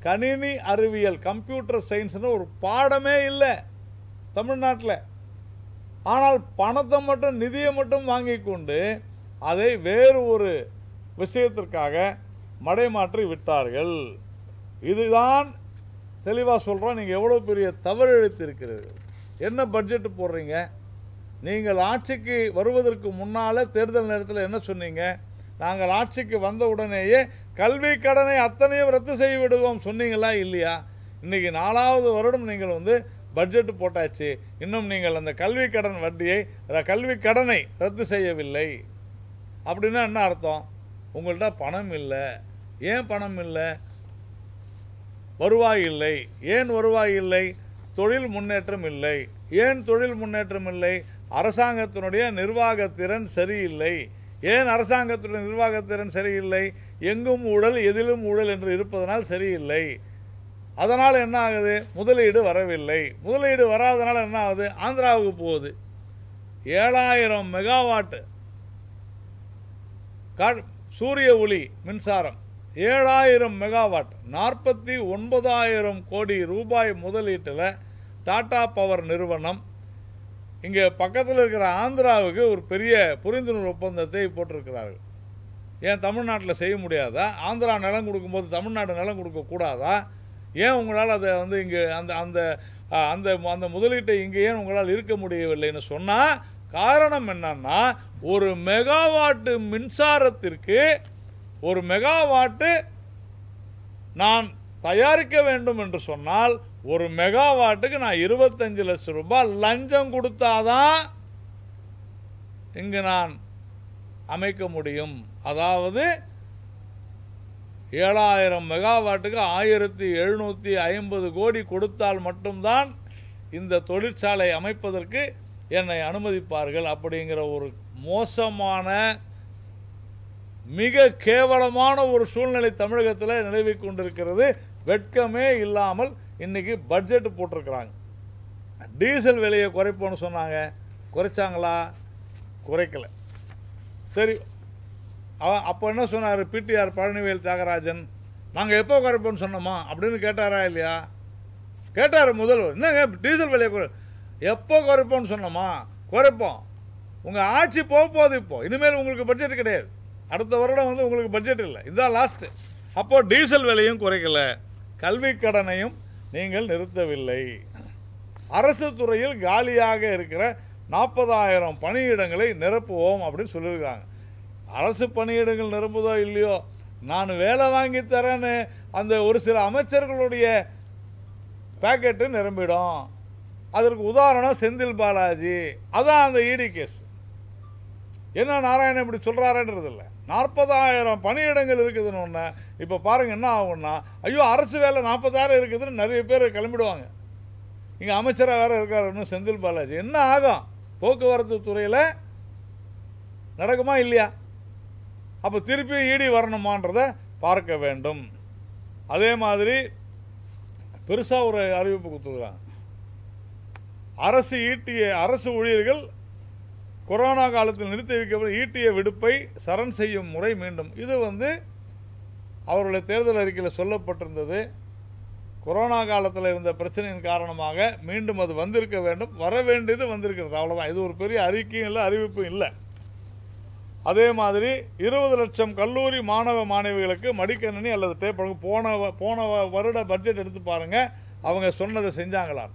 Speaker 1: கணினி அறிவியல் கம்ப்யூட்டர் சயின்ஸ்னு ஒரு பாடமே இல்லை தமிழ்நாட்டில். ஆனால் பணத்தை மட்டும் நிதியை மட்டும் வாங்கி கொண்டு அதை வேறு ஒரு விஷயத்திற்காக மடைமாற்றி விட்டார்கள். இதுதான் தெளிவாக சொல்கிறோம். நீங்கள் எவ்வளோ பெரிய தவறு இழைத்திருக்கிறீர்கள். என்ன பட்ஜெட் போடுறீங்க? நீங்கள் ஆட்சிக்கு வருவதற்கு முன்னால் தேர்தல் நேரத்தில் என்ன சொன்னீங்க? நாங்கள் ஆட்சிக்கு வந்த உடனேயே கல்வி கடனை அத்தனையும் ரத்து செய்து விடுவோம் சொன்னீங்களா இல்லையா? இன்றைக்கி 4வது வருடம் நீங்கள் பட்ஜெட் போட்டாச்சு, இன்னும் நீங்கள் அந்த கல்வி கடனை ரத்து செய்யவில்லை. அப்படின்னா என்ன அர்த்தம்? உங்கள்கிட்ட பணம் இல்லை. ஏன் பணம் இல்லை? வருவாய் இல்லை. ஏன் வருவாய் இல்லை? தொழில் முன்னேற்றம் இல்லை. ஏன் தொழில் முன்னேற்றம் இல்லை? அரசாங்கத்தினுடைய நிர்வாகத்திறன் சரியில்லை. ஏன் அரசாங்கத்தினுடைய நிர்வாகத்திறன் சரியில்லை? எங்கும் ஊழல் எதிலும் ஊழல் என்று இருப்பதனால் சரியில்லை. அதனால் என்ன ஆகுது? முதலீடு வரவில்லை. முதலீடு வராதனால என்ன ஆகுது? ஆந்திராவுக்கு போகுது. 7000 மெகாவாட் சூரிய ஒளி மின்சாரம், 7000 மெகாவாட், 49,000 கோடி ரூபாய் முதலீட்டில் டாடா பவர் நிறுவனம் இங்கே பக்கத்தில் இருக்கிற ஆந்திராவுக்கு ஒரு பெரிய புரிந்துணர்வு ஒப்பந்தத்தை போட்டிருக்கிறார்கள். ஏன் தமிழ்நாட்டில் செய்ய முடியாதா? ஆந்திரா நிலம் கொடுக்கும்போது தமிழ்நாடு நிலம் கொடுக்கக்கூடாதா? ஏன் உங்களால் அதை இங்கே அந்த அந்த அந்த அந்த முதலீட்டை இங்கே ஏன் உங்களால் இருக்க முடியவில்லைன்னு சொன்னால் காரணம் என்னன்னா, ஒரு மெகாவாட்டு மின்சாரத்திற்கு ஒரு மெகாவாட்டு நான் தயாரிக்க வேண்டும் என்று சொன்னால் ஒரு மெகாவாட்டுக்கு நான் 25 லட்சம் ரூபாய் லஞ்சம் கொடுத்தாதான் இங்கு நான் அமைக்க முடியும். அதாவது 7000 மெகாவாட்டுக்கு 1750 கோடி கொடுத்தால் மட்டும்தான் இந்த தொழிற்சாலை அமைப்பதற்கு என்னை அனுமதிப்பார்கள். அப்படிங்கிற ஒரு மோசமான மிக கேவலமான ஒரு சூழ்நிலை தமிழகத்தில் நிலவி கொண்டிருக்கிறது. வெட்கமே இல்லாமல் இன்னைக்கு பட்ஜெட் போட்டிருக்கிறாங்க. டீசல் விலையை குறைப்போன்னு சொன்னாங்க, குறைச்சாங்களா? குறைக்கல. சரி, அப்போ என்ன சொன்னார் பிடிஆர் பழனிவேல் தியாகராஜன்? நாங்கள் எப்போ குறைப்போம்னு சொன்னோமா அப்படின்னு கேட்டாரா இல்லையா? கேட்டார் முதல்வர். என்னங்க டீசல் விலையை எப்போ குறைப்போம்னு சொன்னோமா? குறைப்போம். உங்கள் ஆட்சி போகுது. இப்போ இனிமேல் உங்களுக்கு பட்ஜெட் கிடையாது. அடுத்த வருடம் உங்களுக்கு பட்ஜெட் இல்லை, இதுதான் லாஸ்ட்டு. அப்போது டீசல் விலையும் குறைக்கலை, கல்வி கடனையும் நீங்கள் நிறுத்தவில்லை. அரசு துறையில் காலியாக இருக்கிற 40,000 பணியிடங்களை நிரப்புவோம் அப்படின்னு சொல்லியிருக்காங்க. அரசு பணியிடங்கள் நிரப்புதோ இல்லையோ, நான் வேலை வாங்கி தரேன்னு அந்த ஒரு சில அமைச்சர்களுடைய பேக்கெட்டு நிரம்பிடும். அதற்கு உதாரணம் செந்தில் பாலாஜி. அதான் அந்த இடி கேஸ். என்ன நாராயணன் இப்படி சொல்கிறாருன்றது இல்லை. 40,000 பணியிடங்கள் இருக்குதுன்னு ஒன்று. இப்போ பாருங்கள் என்ன ஆகும்னா, ஐயோ அரசு வேலை 40,000 இருக்குதுன்னு நிறைய பேர் கிளம்பிடுவாங்க. இங்கே அமைச்சராக வேறு இருக்காருன்னு செந்தில் பாலாஜி. என்ன ஆகும்? போக்குவரத்து துறையில் நடக்குமா இல்லையா? அப்போ திருப்பி ஈடி வரணுமான்றதை பார்க்க வேண்டும். அதே மாதிரி பெருசாக ஒரு அறிவிப்பு கொடுத்துருக்காங்க. அரசு ஊழியர்கள் கொரோனா காலத்தில் நிறுத்தி வைக்கப்பட்ட ஈட்டிய விடுப்பை சரண் செய்யும் முறை மீண்டும். இது அவர்களுடைய தேர்தல் அறிக்கையில் சொல்லப்பட்டிருந்தது. கொரோனா காலத்தில் இருந்த பிரச்சனையின் காரணமாக மீண்டும் அது வந்திருக்க வேண்டும், வர வேண்டியது வந்திருக்கிறது, அவ்வளோதான். இது ஒரு பெரிய அறிக்கையும் இல்லை, அறிவிப்பும் இல்லை. அதே மாதிரி 20 லட்சம் கல்லூரி மாணவ மாணவிகளுக்கு மடிக்கணினி அல்லது டேப். போன வருட பட்ஜெட் எடுத்து பாருங்கள், அவங்க சொன்னதை செஞ்சாங்களா?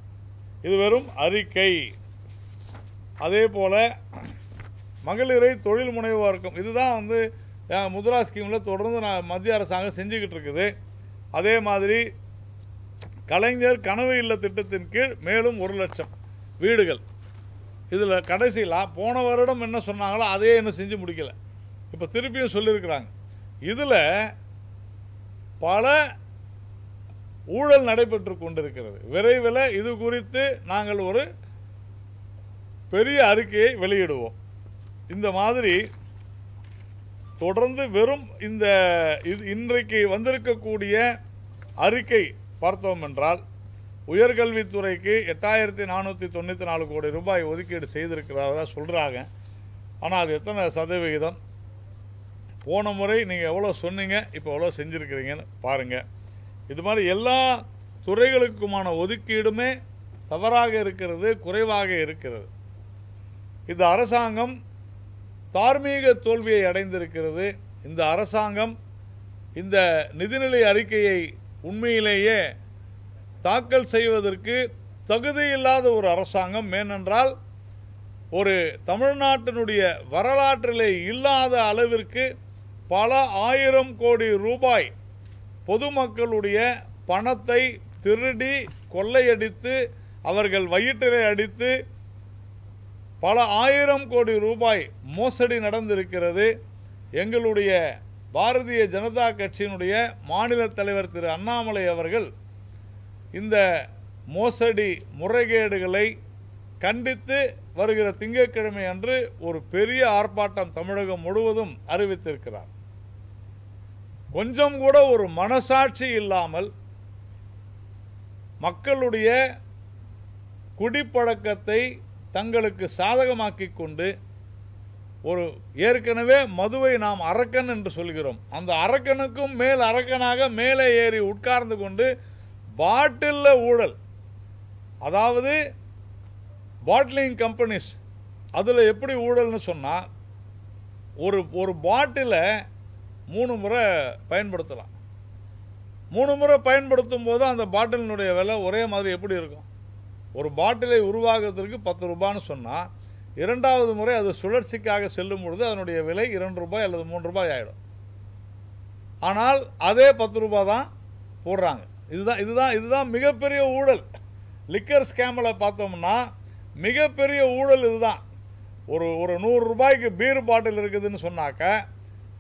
Speaker 1: இது வெறும் அறிக்கை. அதே போல் மகளிரை தொழில் முனைவோருக்கும் இதுதான் முத்ரா ஸ்கீமில் தொடர்ந்து மத்திய அரசாங்கம் செஞ்சுக்கிட்டு இருக்குது. அதே மாதிரி கலைஞர் கனவு இல்ல திட்டத்தின் கீழ் மேலும் 1 லட்சம் வீடுகள். இதில் கடைசியில் போன வருடம் என்ன சொன்னாங்களோ அதே இன்னும் செஞ்சு முடிக்கலை. இப்போ திருப்பியும் சொல்லியிருக்கிறாங்க. இதில் பல ஊழல் நடைபெற்று கொண்டிருக்கிறது. விரைவில் இது குறித்து நாங்கள் ஒரு பெரிய அறிக்கையை வெளியிடுவோம். இந்த மாதிரி தொடர்ந்து வெறும் இன்றைக்கு வந்திருக்கக்கூடிய அறிக்கை பார்த்தோம் என்றால், உயர்கல்வித்துறைக்கு 8,494 கோடி ரூபாய் ஒதுக்கீடு செய்திருக்கிறதா சொல்கிறாங்க. ஆனால் அது எத்தனை சதவிகிதம்? போன முறை நீங்கள் எவ்வளோ சொன்னீங்க, இப்போ எவ்வளோ செஞ்சுருக்கிறீங்கன்னு பாருங்கள். இது மாதிரி எல்லா துறைகளுக்குமான ஒதுக்கீடுமே தவறாக இருக்கிறது, குறைவாக இருக்கிறது. இந்த அரசாங்கம் தார்மீக தோல்வியை அடைந்திருக்கிறது. இந்த அரசாங்கம் இந்த நிதிநிலை அறிக்கையை உண்மையிலேயே தாக்கல் செய்வதற்கு தகுதியில்லாத ஒரு அரசாங்கம். ஏனென்றால் ஒரு தமிழ்நாட்டினுடைய வரலாற்றிலே இல்லாத அளவிற்கு பல ஆயிரம் கோடி ரூபாய் பொதுமக்களுடைய பணத்தை திருடி கொள்ளையடித்து அவர்கள் வயிற்றிலே அடித்து பல ஆயிரம் கோடி ரூபாய் மோசடி நடந்திருக்கிறது. எங்களுடைய பாரதிய ஜனதா கட்சியினுடைய மாநில தலைவர் திரு அண்ணாமலை அவர்கள் இந்த மோசடி முறைகேடுகளை கண்டித்து வருகிற திங்கட்கிழமை அன்று ஒரு பெரிய ஆர்ப்பாட்டம் தமிழகம் முழுவதும் அறிவித்திருக்கிறார். கொஞ்சம் கூட ஒரு மனசாட்சி இல்லாமல் மக்களுடைய குடிப்பழக்கத்தை தங்களுக்கு சாதகமாக்கி கொண்டு ஒரு ஏற்கனவே மதுவை நாம் அரக்கன் என்று சொல்கிறோம், அந்த அரக்கனுக்கும் மேல் அரக்கனாக மேலே ஏறி உட்கார்ந்து கொண்டு பாட்டிலில் ஊழல், அதாவது பாட்டிலிங் கம்பெனிஸ், அதில் எப்படி ஊழல்னு சொன்னால் ஒரு பாட்டிலை 3 முறை பயன்படுத்தலாம். 3 முறை பயன்படுத்தும் போது அந்த பாட்டிலினுடைய விலை ஒரே மாதிரி எப்படி இருக்கும்? ஒரு பாட்டிலை உருவாக்குவதற்கு 10 ரூபான்னு சொன்னால் 2வது முறை அது சுழற்சிக்காக செல்லும் பொழுது அதனுடைய விலை 2 ரூபாய் அல்லது 3 ரூபாய் ஆகிடும். ஆனால் அதே 10 ரூபாய் தான் போடுறாங்க. இதுதான் மிகப்பெரிய ஊழல். லிக்கர் ஸ்கேமில் பார்த்தோம்னா மிகப்பெரிய ஊழல் இதுதான். ஒரு 100 ரூபாய்க்கு பீர் பாட்டில் இருக்குதுன்னு சொன்னாக்க,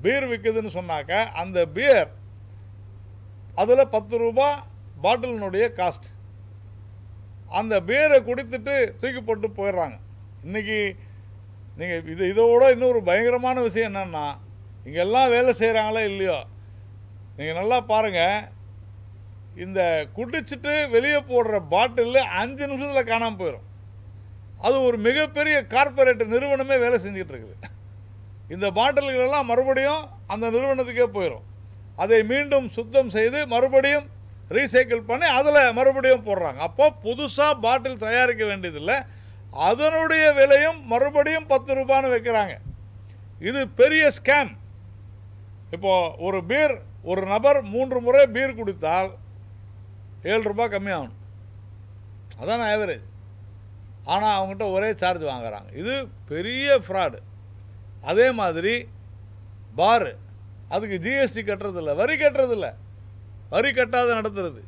Speaker 1: பீர் விற்குதுன்னு சொன்னாக்க, அந்த பீர் அதில் 10 ரூபாய் பாட்டிலினுடைய காஸ்ட். அந்த பீரை குடித்துட்டு தூக்கி போட்டு போயிடுறாங்க. இன்றைக்கி நீங்கள் இதோட இன்னொரு பயங்கரமான விஷயம் என்னென்னா, இங்கே எல்லாம் வேலை செய்கிறாங்களோ இல்லையோ, நீங்கள் நல்லா பாருங்கள், இந்த குடிச்சிட்டு வெளியே போடுற பாட்டில் 5 நிமிஷத்தில் காணாமல் போயிடும். அது ஒரு மிகப்பெரிய கார்ப்பரேட் நிறுவனமே வேலை செஞ்சுட்டு இருக்குது. இந்த பாட்டில்களெல்லாம் மறுபடியும் அந்த நிறுவனத்துக்கே போயிடும். அதை மீண்டும் சுத்தம் செய்து மறுபடியும் ரீசைக்கிள் பண்ணி அதில் மறுபடியும் போடுறாங்க. அப்போ புதுசாக பாட்டில் தயாரிக்க வேண்டியதில்லை, அதனுடைய விலையும் மறுபடியும் 10 ரூபான்னு வைக்கிறாங்க. இது பெரிய ஸ்கேம். இப்போது ஒரு பீர், ஒரு நபர் 3 முறை பீர் குடித்தால் 7 ரூபாய் கம்மியாகணும், அதான் ஆவரேஜ். ஆனால் அவங்ககிட்ட ஒரே சார்ஜ் வாங்குறாங்க. இது பெரிய ஃப்ராடு. அதே மாதிரி பாரு, அதுக்கு ஜிஎஸ்டி கட்டுறதில்ல, வரி கட்டுறதில்ல, வரி கட்டாத நடத்துறது.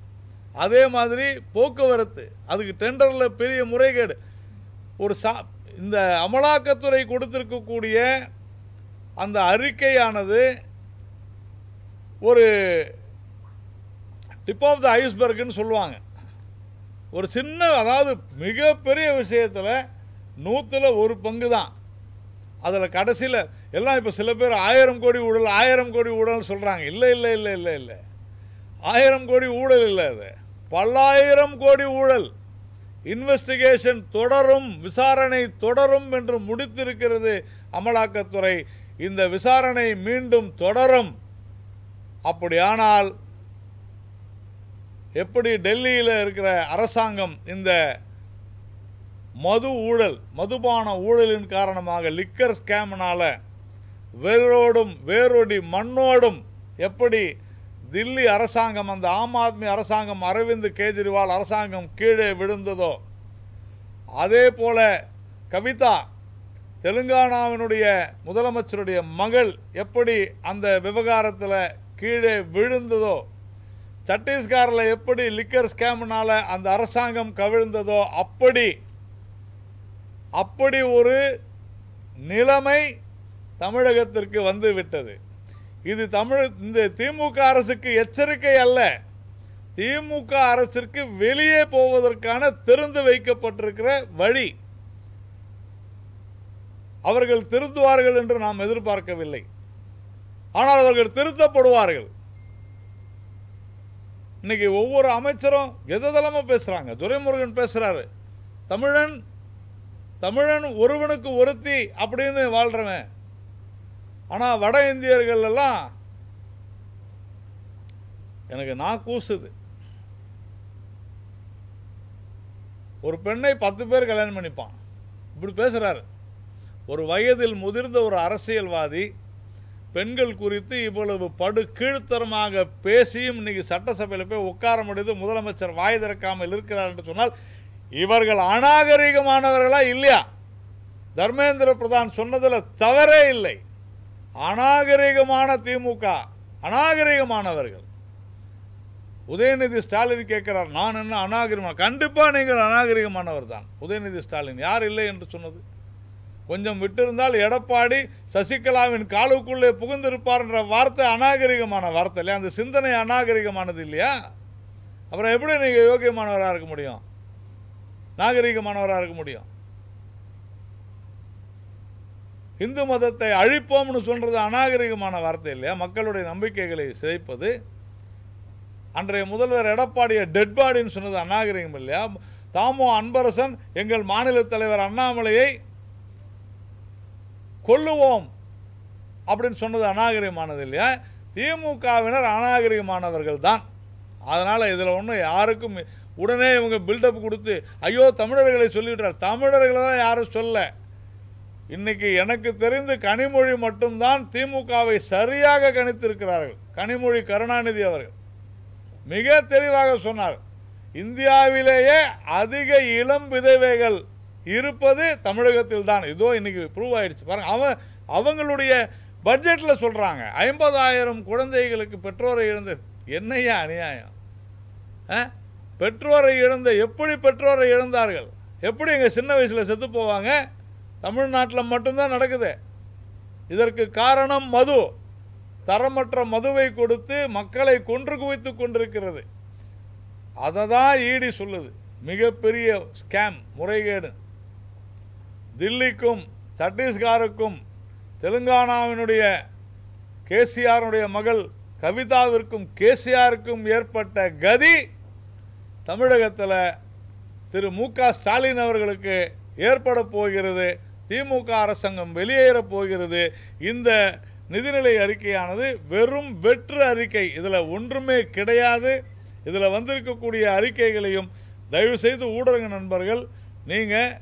Speaker 1: அதே மாதிரி போக்குவரத்து, அதுக்கு டெண்டரில் பெரிய முறைகேடு. இந்த அமலாக்கத்துறை கொடுத்திருக்கக்கூடிய அந்த அறிக்கையானது ஒரு டிப் ஆஃப் த ஐஸ்பர்க்னு சொல்லுவாங்க. ஒரு சின்ன, அதாவது மிகப்பெரிய விஷயத்தில் 100ல் 1 பங்கு தான். அதில் கடைசியில் எல்லாம் இப்போ சில பேர் 1000 கோடி ஊழல் 1000 கோடி ஊழல் சொல்கிறாங்க. இல்லை இல்லை இல்லை இல்லை இல்லை 1000 கோடி ஊழல் இல்லை, அது பல்லாயிரம் கோடி ஊழல். இன்வெஸ்டிகேஷன் தொடரும், விசாரணை தொடரும் என்று முடித்திருக்கிறது அமலாக்கத்துறை. இந்த விசாரணை மீண்டும் தொடரும். அப்படியானால் எப்படி டெல்லியில் இருக்கிற அரசாங்கம் இந்த மது ஊழல், மதுபான ஊழலின் காரணமாக லிக்கர் ஸ்கேம்னால வேரோடி மண்ணோடும் எப்படி தில்லி அரசாங்கம், அந்த ஆம் ஆத்மி அரசாங்கம், அரவிந்த் கெஜ்ரிவால் அரசாங்கம் கீழே விழுந்ததோ, அதே போல கவிதா, தெலுங்கானாவினுடைய முதலமைச்சருடைய மகள் எப்படி அந்த விவகாரத்தில் கீழே விழுந்ததோ, சத்தீஸ்கரில் எப்படி லிக்கர் ஸ்கேம்னால அந்த அரசாங்கம் கவிழ்ந்ததோ, அப்படி ஒரு நிலைமை தமிழகத்திற்கு வந்து விட்டது. இது இந்த திமுக அரசுக்கு எச்சரிக்கை அல்ல, திமுக அரசிற்கு வெளியே போவதற்கான திறந்து வைக்கப்பட்டிருக்கிற வழி. அவர்கள் திருத்துவார்கள் என்று நாம் எதிர்பார்க்கவில்லை, ஆனால் அவர்கள் திருத்தப்படுவார்கள். இன்னைக்கு ஒவ்வொரு அமைச்சரும் எதெல்லாமோ பேசுறாங்க. துரைமுருகன் பேசுறாரு, தமிழன் ஒருவனுக்கு ஒருத்தி அப்படின்னு வாழ்றவன். ஆனால் வட இந்தியர்கள் எல்லாம் எனக்கு நான் கூசுது. ஒரு பெண்ணை 10 பேர் கல்யாணம் பண்ணிப்பான், இப்படி பேசுகிறாரு. ஒரு வயதில் முதிர்ந்த ஒரு அரசியல்வாதி பெண்கள் குறித்து இவ்வளவு படு கீழ்த்தரமாக பேசியும் இன்னைக்கு சட்டசபையில் போய் உட்கார முடியுது, முதலமைச்சர் வாய் திறக்காமல் இருக்கிறார் என்று சொன்னால் இவர்கள் அநாகரிகமானவர்களா இல்லையா? தர்மேந்திர பிரதான் சொன்னதில் தவறே இல்லை. அநாகரிகமான திமுக, அநாகரிகமானவர்கள். உதயநிதி ஸ்டாலின் கேட்கிறார், நான் என்ன அநாகரிகமான? கண்டிப்பாக நீங்கள் அநாகரிகமானவர் தான் உதயநிதி ஸ்டாலின். யார் இல்லை என்று சொன்னது? கொஞ்சம் விட்டிருந்தால் எடப்பாடி சசிகலாவின் காலுக்குள்ளே புகுந்திருப்பார் என்ற வார்த்தை அநாகரிகமான வார்த்தை இல்லையா? அந்த சிந்தனை அநாகரிகமானது இல்லையா? அப்புறம் எப்படி நீங்கள் யோகியமானவராக இருக்க முடியும், நாகரிகமானவராக இருக்க முடியும்? இந்து மதத்தை அழிப்போம்னு சொல்றது அநாகரிகமான வார்த்தை இல்லையா? மக்களுடைய நம்பிக்கைகளை சிதைப்பது. அன்றைய முதல்வர் எடப்பாடியை டெட் பாடின்னு சொன்னது அநாகரிகம் இல்லையா? தாமோ அன்பரசன் எங்கள் மாநில தலைவர் அண்ணாமலையை கொல்லுவோம் அப்படின்னு சொன்னது அநாகரிகமானது இல்லையா? திமுகவினர் அநாகரிகமானவர்கள் தான். அதனால் இதில் ஒன்றும் யாருக்கும் உடனே இவங்க பில்டப் கொடுத்து ஐயோ தமிழர்களை சொல்லிவிட்டார். தமிழர்களை தான் யாரும் சொல்ல. இன்னைக்கு எனக்கு தெரிந்து கனிமொழி மட்டும்தான் திமுகவை சரியாக கணித்திருக்கிறார்கள். கனிமொழி கருணாநிதி அவர்கள் மிக தெளிவாக சொன்னார், இந்தியாவிலேயே அதிக இளம் விதவைகள் இருப்பது தமிழகத்தில் தான். இதோ இன்னைக்கு ப்ரூவ் ஆயிடுச்சு பாருங்க. அவங்களுடைய பட்ஜெட்டில் சொல்கிறாங்க 50,000 குழந்தைகளுக்கு பெற்றோரை இழந்து. என்னையா அநியாயம்? பெற்றோரை இழந்த, எப்படி பெற்றோரை இழந்தார்கள்? எப்படி எங்கள் சின்ன வயசில் செத்து போவாங்க? தமிழ்நாட்டில் மட்டும்தான் நடக்குது. இதற்கு காரணம் மது. தரமற்ற மதுவை கொடுத்து மக்களை கொன்று குவித்து கொண்டிருக்கிறது. அதை தான் ஈடி சொல்லுது மிகப்பெரிய ஸ்கேம், முறைகேடு. தில்லிக்கும் சத்தீஸ்கருக்கும் தெலுங்கானாவினுடைய கேசிஆருடைய மகள் கவிதாவிற்கும் கேசிஆருக்கும் ஏற்பட்ட கதி தமிழகத்தில் திரு மு.க. ஸ்டாலின் அவர்களுக்கு ஏற்பட போகிறது. திமுக அரசாங்கம் வெளியேறப் போகிறது. இந்த நிதிநிலை அறிக்கையானது வெறும் வெற்று அறிக்கை, இதில் ஒன்றுமே கிடையாது. இதில் வந்திருக்கக்கூடிய அறிக்கைகளையும் தயவு செய்து ஊடக நண்பர்கள் நீங்கள்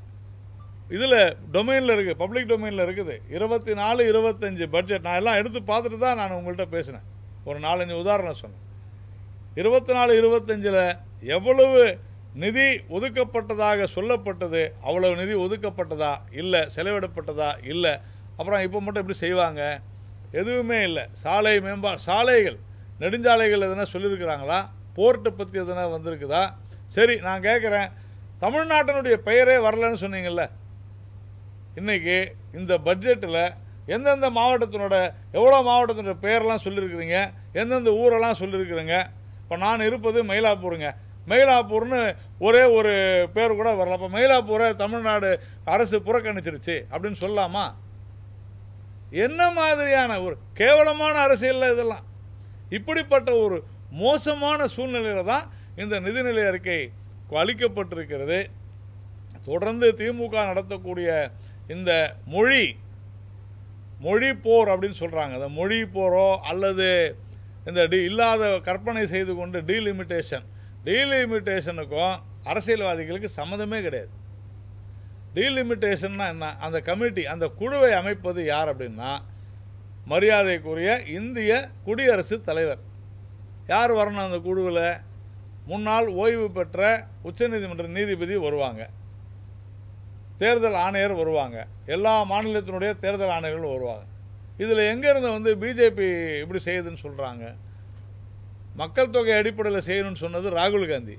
Speaker 1: இதில் டொமைனில் இருக்குது, பப்ளிக் டொமைனில் இருக்குது. 24-25 பட்ஜெட் நான் எல்லாம் எடுத்து பார்த்துட்டு தான் நான் உங்கள்கிட்ட பேசினேன். ஒரு 4-5 உதாரணம் சொன்னேன். 24-25 எவ்வளவு நிதி ஒதுக்கப்பட்டதாக சொல்லப்பட்டது, அவ்வளவு நிதி ஒதுக்கப்பட்டதா இல்லை, செலவிடப்பட்டதா இல்லை. அப்புறம் இப்போ மட்டும் எப்படி செய்வாங்க? எதுவுமே இல்லை. சாலை சாலைகள், நெடுஞ்சாலைகள் எதனா சொல்லியிருக்கிறாங்களா? போர்ட்டை பற்றி எதனா வந்திருக்குதா? சரி, நான் கேட்குறேன், தமிழ்நாட்டினுடைய பெயரே வரலன்னு சொன்னீங்கல்ல, இன்றைக்கி இந்த பட்ஜெட்டில் எந்தெந்த மாவட்டத்தினோட எவ்வளோ மாவட்டத்தினோட பெயரெல்லாம் சொல்லியிருக்கிறீங்க, எந்தெந்த ஊரெல்லாம் சொல்லியிருக்கிறீங்க? இப்போ நான் இருப்பது மயிலாப்பூருங்க. மயிலாப்பூர்னு ஒரே ஒரு பேர் கூட வரல. அப்போ மயிலாப்பூரை தமிழ்நாடு அரசு புறக்கணிச்சிருச்சு அப்படின்னு சொல்லலாமா? என்ன மாதிரியான ஒரு கேவலமான அரசியல் இதெல்லாம்? இப்படிப்பட்ட ஒரு மோசமான சூழ்நிலையில் தான் இந்த நிதிநிலை அறிக்கை அளிக்கப்பட்டிருக்கிறது. தொடர்ந்து திமுக நடத்தக்கூடிய இந்த மொழி போர் அப்படின்னு சொல்கிறாங்க. அந்த மொழி போரோ அல்லது இந்த இல்லாத கற்பனை செய்து கொண்டு டீலிமிட்டேஷனுக்கும் அரசியல்வாதிகளுக்கு சம்மந்தமே கிடையாது. டீலிமிட்டேஷன்னா என்ன? அந்த கமிட்டி, அந்த குழுவை அமைப்பது யார் அப்படின்னா மரியாதைக்குரிய இந்திய குடியரசுத் தலைவர். யார் வரணும் அந்த குழுவில்? முன்னாள் ஓய்வு பெற்ற உச்சநீதிமன்ற நீதிபதி வருவாங்க, தேர்தல் ஆணையர் வருவாங்க, எல்லா மாநிலத்தினுடைய தேர்தல் ஆணையர்களும் வருவாங்க. இதில் எங்கேருந்து பிஜேபி இப்படி செய்யுதுன்னு சொல்கிறாங்க? மக்கள் தொகை அடிப்படையில் செய்யணும்னு சொன்னது ராகுல் காந்தி,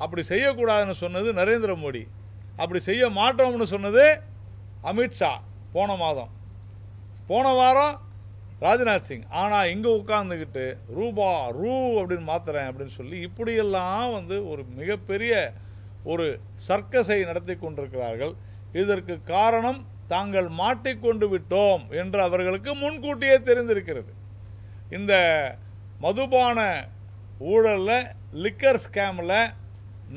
Speaker 1: அப்படி செய்யக்கூடாதுன்னு சொன்னது நரேந்திர மோடி, அப்படி செய்ய மாட்டோம்னு சொன்னது அமித்ஷா போன வாரம் ராஜ்நாத் சிங். ஆனால் இங்கே உட்கார்ந்துக்கிட்டு ரூ அப்படின்னு மாற்றுறேன் அப்படின்னு சொல்லி இப்படியெல்லாம் ஒரு மிகப்பெரிய ஒரு சர்க்கஸை நடத்தி கொண்டிருக்கிறார்கள். இதற்கு காரணம் தாங்கள் மாட்டிக்கொண்டு விட்டோம் என்று அவர்களுக்கு முன்கூட்டியே தெரிந்திருக்கிறது. இந்த மதுபான ஊழலில், லிக்கர் ஸ்கேமில்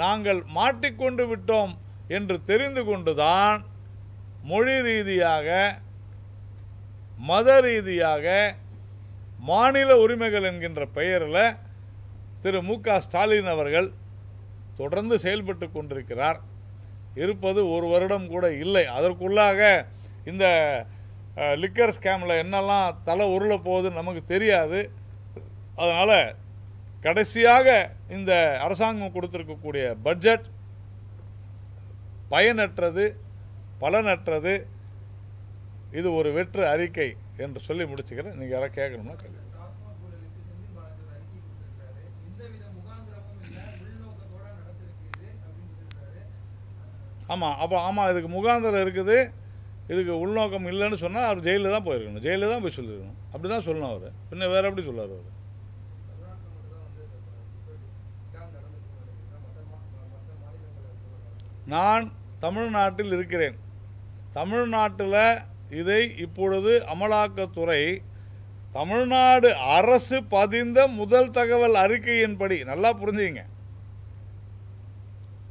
Speaker 1: நாங்கள் மாட்டிக்கொண்டு விட்டோம் என்று தெரிந்து கொண்டுதான் மொழி ரீதியாக, மத ரீதியாக, மாநில உரிமைகள் என்கின்ற பெயரில் திரு மு.க. ஸ்டாலின் அவர்கள் தொடர்ந்து செயல்பட்டு கொண்டிருக்கிறார். இருப்பது ஒரு வருடம் கூட இல்லை. அதற்குள்ளாக இந்த லிக்கர் ஸ்கேமில் என்னெல்லாம் தலை உருள போகுதுன்னு நமக்கு தெரியாது. அதனால் கடைசியாக இந்த அரசாங்கம் கொடுத்திருக்கக்கூடிய பட்ஜெட் பயனற்றது, பலனற்றது. இது ஒரு வெற்று அறிக்கை என்று சொல்லி முடிச்சுக்கிறேன். நீங்கள் யாராவது கேட்கணும்னா கேட்க. ஆமாம், அப்போ ஆமாம், இதுக்கு முகாந்திரம் இருக்குது, இதுக்கு உள்நோக்கம் இல்லைன்னு சொன்னால் அவர் ஜெயிலில் தான் போயிருக்கணும், ஜெயிலில் தான் போய் சொல்லியிருக்கணும். அப்படி தான் சொல்லணும் அவர். பின்ன வேறு எப்படி சொல்லார் அவர்? நான் தமிழ்நாட்டில் இருக்கிறேன். தமிழ்நாட்டில் இதை இப்பொழுது அமலாக்கத்துறை தமிழ்நாடு அரசு பதிந்த முதல் தகவல் அறிக்கையின்படி, நல்லா புரிஞ்சுங்க,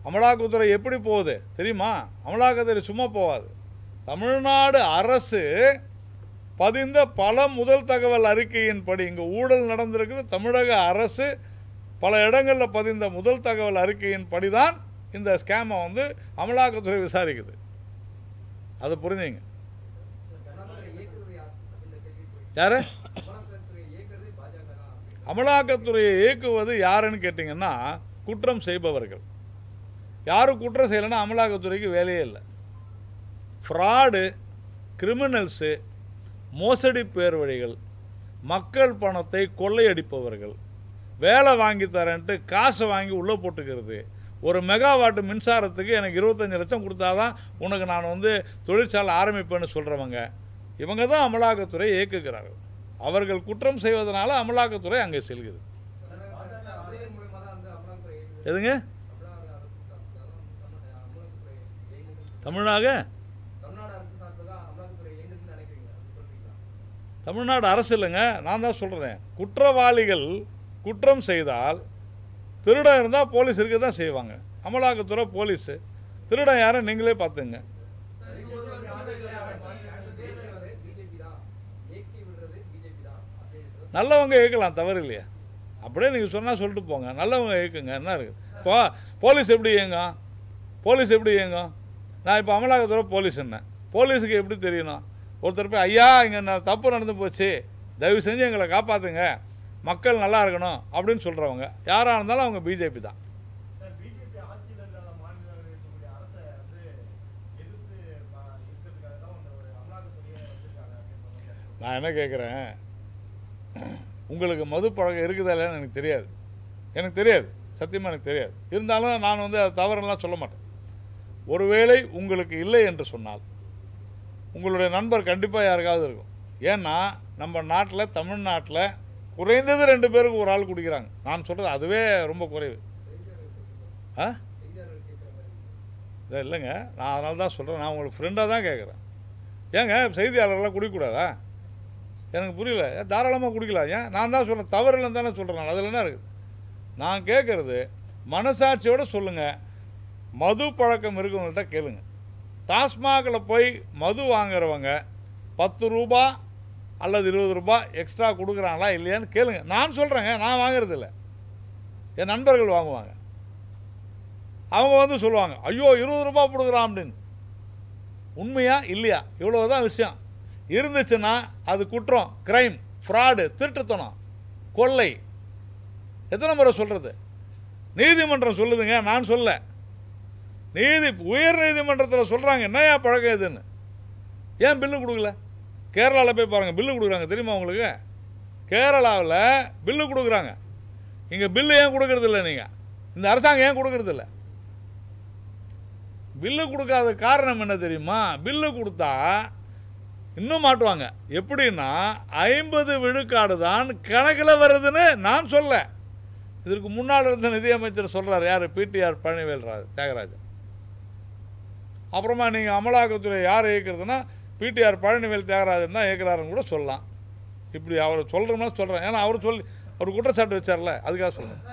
Speaker 1: அமலாக்கத்துறை எப்படி போகுது தெரியுமா? அமலாக்கத்துறை சும்மா போகாது. தமிழ்நாடு அரசு பதிந்த பல முதல் தகவல் அறிக்கையின்படி, இங்கே ஊழல் நடந்திருக்குது, தமிழக அரசு பல இடங்களில் பதிந்த முதல் தகவல் அறிக்கையின்படி தான் இந்த ஸ்கேமை அமலாக்கத்துறை விசாரிக்குது. அதை புரிஞ்சுங்க. யாரு அமலாக்கத்துறையை இயக்குவது யாருன்னு கேட்டிங்கன்னா, குற்றம் செய்பவர்கள். யாரும் குற்றம் செய்யலைன்னா அமலாக்கத்துறைக்கு வேலையே இல்லை. ஃப்ராடு, கிரிமினல்ஸு, மோசடி பேர் வழிகள், மக்கள் பணத்தை கொள்ளையடிப்பவர்கள், வேலை வாங்கி தரேன்ட்டு காசை வாங்கி உள்ளே போட்டுக்கிறது. ஒரு மெகாவாட்டு மின்சாரத்துக்கு எனக்கு 25 லட்சம் கொடுத்தாதான் உனக்கு நான் தொழிற்சாலை ஆரம்பிப்பேன்னு சொல்கிறவங்க, இவங்க தான் அமலாக்கத்துறை இயக்குகிறார்கள். அவர்கள் குற்றம் செய்வதனால அமலாக்கத்துறை அங்கே செல்கிறது. எதுங்க தமிழ்நாடு அரசு இல்லைங்க, நான் தான் சொல்கிறேன். குற்றவாளிகள் குற்றம் செய்தால், திருடன் இருந்தால் போலீஸ் இருக்க தான் செய்வாங்க. அமலாக்கத்துறை போலீஸு, திருடன் யாரும் நீங்களே பார்த்துங்க. நல்லவங்க இயக்கலாம், தவறு இல்லையா? அப்படியே நீங்கள் சொன்னால் சொல்லிட்டு போங்க, நல்லவங்க இயக்குங்க, என்ன இருக்குது? இப்போ போலீஸ் எப்படி இயங்கும்? போலீஸ் எப்படி இயங்கும்? நான் இப்போ அமலாக்கத்துறை போலீஸ் என்ன, போலீஸுக்கு எப்படி தெரியணும்? ஒருத்தர் போய், ஐயா இங்கே தப்பு நடந்து போச்சு, தயவு செஞ்சு எங்களை காப்பாற்றுங்க, மக்கள் நல்லா இருக்கணும் அப்படின்னு சொல்கிறவங்க யாராக இருந்தாலும் அவங்க பிஜேபி தான். நான் என்ன கேட்குறேன், உங்களுக்கு மது பழக்கம் இருக்குதா இல்லைன்னு எனக்கு தெரியாது, சத்தியமாக எனக்கு தெரியாது. இருந்தாலும் நான் அது தவறுலாம் சொல்ல மாட்டேன். ஒருவேளை உங்களுக்கு இல்லை என்று சொன்னால் உங்களுடைய நண்பர் கண்டிப்பாக யாருக்காவது இருக்கும். ஏன்னா நம்ம நாட்டில், தமிழ்நாட்டில் குறைந்தது 2 பேருக்கு ஒரு ஆள் குடிக்கிறாங்க. நான் சொல்கிறது அதுவே ரொம்ப குறைவு. இல்லைங்க, நான் அதனால தான் சொல்கிறேன், நான் உங்களுக்கு ஃப்ரெண்டாக தான் கேட்குறேன். ஏங்க செய்தியாளர்கள்லாம் குடிக்கக்கூடாதா? எனக்கு புரியல. தாராளமாக குடிக்கலாம். ஏன்? நான் தான் சொல்கிறேன், தவறு இல்லைன்னு தானே சொல்கிறேன். அதில் என்ன இருக்குது? நான் கேட்குறது மனசாட்சியோடு சொல்லுங்கள். மது பழக்கம் இருக்கவங்கள்ட்ட கேளுங்க. டாஸ்மாகில் போய் மது வாங்குறவங்க 10 ரூபா அல்லது 20 ரூபா எக்ஸ்ட்ரா கொடுக்குறாங்களா இல்லையான்னு கேளுங்க. நான் சொல்கிறேங்க, நான் வாங்கிறது இல்லை, என் நண்பர்கள் வாங்குவாங்க. அவங்க சொல்லுவாங்க, ஐயோ 20 ரூபா கொடுக்குறான் அப்படின்னு. உண்மையா இல்லையா? இவ்வளோதான் விஷயம். இருந்துச்சுன்னா அது குற்றம், கிரைம், ஃப்ராடு, திருட்டுத்தனம், கொள்ளை. எத்தனை முறை சொல்கிறது? நீதிமன்றம் சொல்லுதுங்க, நான் சொல்ல. உயர் நீதிமன்றத்தில் சொல்கிறாங்க, என்னையா பழக்கம் இதுன்னு. ஏன் பில்லு கொடுக்கல? கேரளாவில் போய் பாருங்கள், பில்லு கொடுக்குறாங்க தெரியுமா உங்களுக்கு? கேரளாவில் பில்லு கொடுக்குறாங்க. இங்கே பில்லு ஏன் கொடுக்கறதில்ல? நீங்கள் இந்த அரசாங்கம் ஏன் கொடுக்கறதில்ல? பில்லு கொடுக்காத காரணம் என்ன தெரியுமா? பில்லு கொடுத்தா இன்னும் மாட்டுவாங்க. எப்படின்னா 50 விழுக்காடு தான் கணக்கில் வருதுன்னு நான் சொல்ல. இதற்கு முன்னால் இருந்த நிதியமைச்சர் சொல்கிறார். யார்? பிடிஆர் பழனிவேல் தியாகராஜன். அப்புறமா நீங்கள் அமலாக்கத்துறை யார் இயக்குறதுன்னா பிடிஆர் பழனிவேல் தியாகராஜன் தான் இயக்குறாருன்னு கூட சொல்லலாம். இப்படி அவர் சொல்கிறோம்னா சொல்கிறேன். ஏன்னா அவர் குற்றச்சாட்டு வச்சார்ல, அதுக்காக சொல்கிறேன்.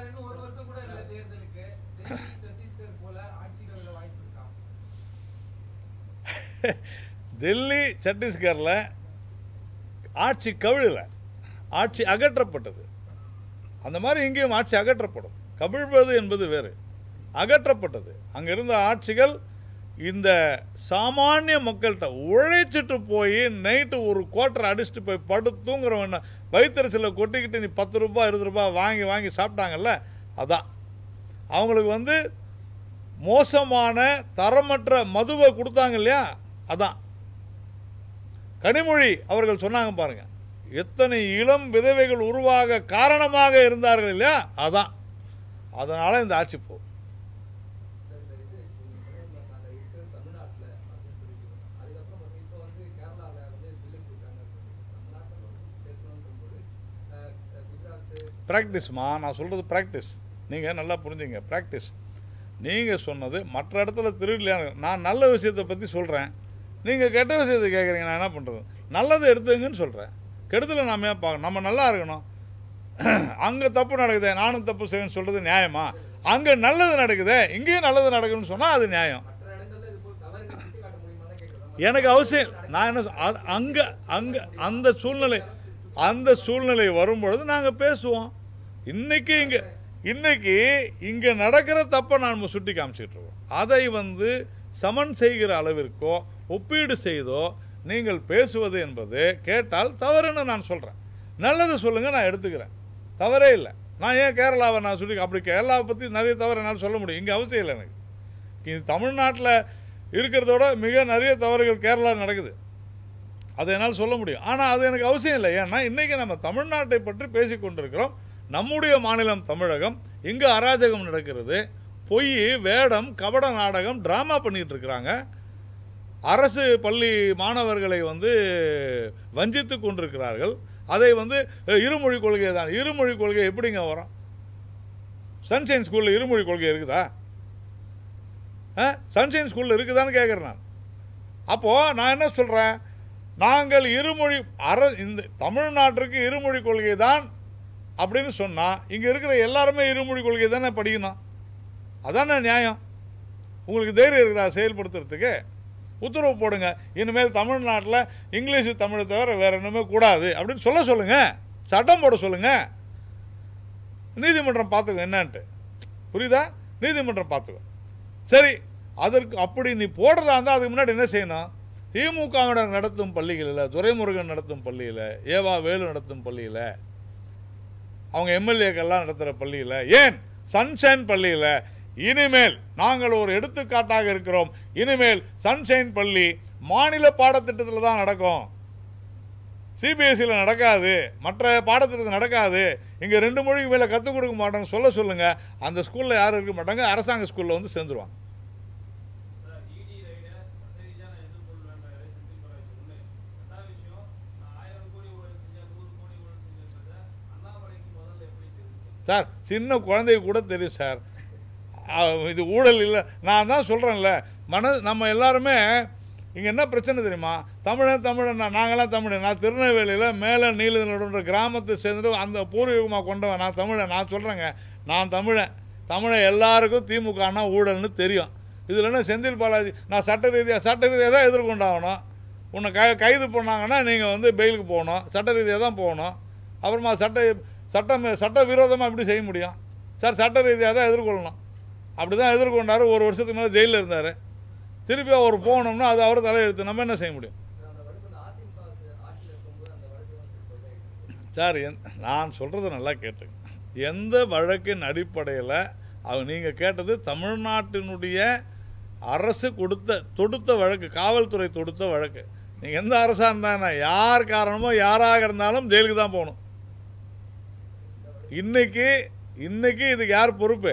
Speaker 1: டெல்லி, சத்தீஸ்கரில் ஆட்சி கவிழல, ஆட்சி அகற்றப்பட்டது. அந்த மாதிரி இங்கேயும் ஆட்சி அகற்றப்படும். கவிழ்வது என்பது வேறு, அகற்றப்பட்டது. அங்கே இருந்த ஆட்சிகள் இந்த சாமானிய மக்கள்கிட்ட உழைச்சிட்டு போய் நைட்டு ஒரு கோட்டரை அடிச்சுட்டு போய் படுத்துங்கிறவன் வயிற்றுச்சலில் கொட்டிக்கிட்டு நீ 10 ரூபாய் 20 ரூபாய் வாங்கி வாங்கி சாப்பிட்டாங்கல்ல, அதான் அவங்களுக்கு மோசமான தரமற்ற மதுவை கொடுத்தாங்க இல்லையா, அதான். கனிமொழி அவர்கள் சொன்னாங்க பாருங்க, எத்தனை இளம் விதவைகள் உருவாக காரணமாக இருந்தார்கள் இல்லையா, அதான். அதனால இந்த ஆட்சி போகும். ப்ராக்டிஸ்மா, நான் சொல்கிறது ப்ராக்டிஸ். நீங்கள் நல்லா புரிஞ்சுங்க, ப்ராக்டிஸ். நீங்கள் சொன்னது மற்ற இடத்துல திருடலையான, நான் நல்ல விஷயத்தை பற்றி சொல்கிறேன், நீங்கள் கெட்ட விஷயத்தை கேட்குறீங்க. நான் என்ன பண்ணுறது? நல்லதை எடுத்துங்கன்னு சொல்கிறேன். கெடுதலை நாம் ஏன் பார்க்கணும்? நம்ம நல்லா இருக்கணும். அங்கே தப்பு நடக்குது, நானும் தப்பு செய்யணும்னு சொல்கிறது நியாயமா? அங்கே நல்லது நடக்குது, இங்கேயும் நல்லது நடக்குதுன்னு சொன்னால் அது நியாயம். எனக்கு அவசியம். நான் என்ன அங்கே அங்கே அந்த சூழ்நிலை வரும்பொழுது நாங்கள் பேசுவோம். இன்னைக்கு இங்கே நடக்கிற தப்பை நாம் சுட்டி காமிச்சிட்டு இருக்கோம். அதை சமன் செய்கிற அளவிற்கோ ஒப்பீடு செய்தோ நீங்கள் பேசுவது என்பது கேட்டால் தவறுன்னு நான் சொல்கிறேன். நல்லது சொல்லுங்கள், நான் எடுத்துக்கிறேன், தவறே இல்லை. நான் ஏன் கேரளாவை நான் சொல்லி அப்படி கேரளாவை பற்றி நிறைய தவறு என்னால் சொல்ல முடியும். இங்கே அவசியம் இல்லை. எனக்கு இது தமிழ்நாட்டில் இருக்கிறதோட மிக நிறைய தவறுகள் கேரளா நடக்குது, அதை என்னால் சொல்ல முடியும். ஆனால் அது எனக்கு அவசியம் இல்லை. ஏன்னா இன்றைக்கி நம்ம தமிழ்நாட்டை பற்றி பேசி கொண்டிருக்கிறோம். நம்முடைய மாநிலம் தமிழகம், இங்கே அராஜகம் நடக்கிறது, பொய் வேடம் கபட நாடகம் ட்ராமா பண்ணிகிட்டு இருக்கிறாங்க. அரசு பள்ளி மாணவர்களை வஞ்சித்து கொண்டிருக்கிறார்கள். அதை இருமொழி கொள்கை தான். இருமொழி கொள்கை எப்படிங்க வரும்? சன்ஷைன் ஸ்கூலில் இருமொழி கொள்கை இருக்குதா? சன்ஷைன் ஸ்கூலில் இருக்குதான்னு கேட்குறேன் நான். அப்போது நான் என்ன சொல்கிறேன், நாங்கள் இருமொழி இந்த தமிழ்நாட்டிற்கு இருமொழி கொள்கை தான் அப்படின்னு சொன்னால் இங்கே இருக்கிற எல்லாருமே இருமொழி கொள்கை தானே படிக்கணும். அதானே நியாயம். உங்களுக்கு தைரியம் இருக்குதா செயல்படுத்துறதுக்கு? உத்தரவு போடுங்க, இனிமேல் தமிழ்நாட்டில் இங்கிலீஷு தமிழை தவிர வேறு இன்னுமே கூடாது அப்படின்னு சொல்லுங்கள். சட்டம் போட சொல்லுங்கள். நீதிமன்றம் பார்த்துக்கோ என்னன்ட்டு. புரியுதா? நீதிமன்றம் பார்த்துக்கோ. சரி, அதற்கு அப்படி நீ போடுறதா இருந்தால் அதுக்கு முன்னாடி என்ன செய்யணும்? திமுகவினர் நடத்தும் பள்ளிகளில், துரைமுருகன் நடத்தும் பள்ளியில், ஏவா வேலு நடத்தும் பள்ளியில், அவங்க எம்எல்ஏக்கெல்லாம் நடத்துகிற பள்ளியில், ஏன் சன்ஷைன் பள்ளியில் இனிமேல் நாங்கள் ஒரு எடுத்துக்காட்டாக இருக்கிறோம். இனிமேல் சன்ஷைன் பள்ளி மாநில பாடத்திட்டத்தில் தான் நடக்கும், சிபிஎஸ்சியில் நடக்காது, மற்ற பாடத்திட்டத்தில் நடக்காது. இங்கே 2 மொழிக்கு மேலே கற்றுக் கொடுக்க மாட்டோம்னு சொல்லுங்கள். அந்த ஸ்கூலில் யாரும் இருக்க மாட்டாங்க, அரசாங்க ஸ்கூலில் சேர்ந்துருவாங்க. சார், சின்ன குழந்தைக்கு கூட தெரியும் சார், இது ஊழல் இல்லை. நான் தான் சொல்கிறேன்ல, நம்ம எல்லாருமே இங்கே என்ன பிரச்சனை தெரியுமா? தமிழன் நாங்களாம் தமிழன். நான் திருநெல்வேலியில் மேலே நீலநடுன்ற கிராமத்தை சேர்ந்துட்டு அந்த பூர்வீகமாக கொண்டவன். நான் தமிழன். நான் சொல்கிறேங்க, நான் தமிழன் எல்லாருக்கும் திமுகனா ஊழல்னு தெரியும். இதில் என்ன செந்தில் பாலாஜி, நான் சட்ட ரீதியாக தான் எதிர்கொண்டாகணும். உன்னை கைது பண்ணாங்கன்னா நீங்கள் பெயிலுக்கு போகணும், சட்ட ரீதியாக தான் போகணும். அப்புறமா சட்ட விரோதமாக எப்படி செய்ய முடியும் சார்? சட்ட ரீதியாக தான் எதிர்கொள்ளணும். அப்படி தான் எதிர்கொண்டார். 1 வருஷத்துக்கு மேலே ஜெயிலில் இருந்தார். திருப்பி அவர் போகணும்னா அது அவர் தலையெழுத்து. நம்ம என்ன செய்ய முடியும் சார்? நான் சொல்கிறத நல்லா கேட்டுங்க. எந்த வழக்கின் அடிப்படையில் நீங்கள் கேட்டது தமிழ்நாட்டினுடைய அரசு தொடுத்த வழக்கு, காவல்துறை தொடுத்த வழக்கு. நீங்கள் எந்த அரசாக இருந்தாங்கன்னா யார் காரணமோ யாராக இருந்தாலும் ஜெயிலுக்கு தான் போகணும். இன்னைக்கு இதுக்கு யார் பொறுப்பு?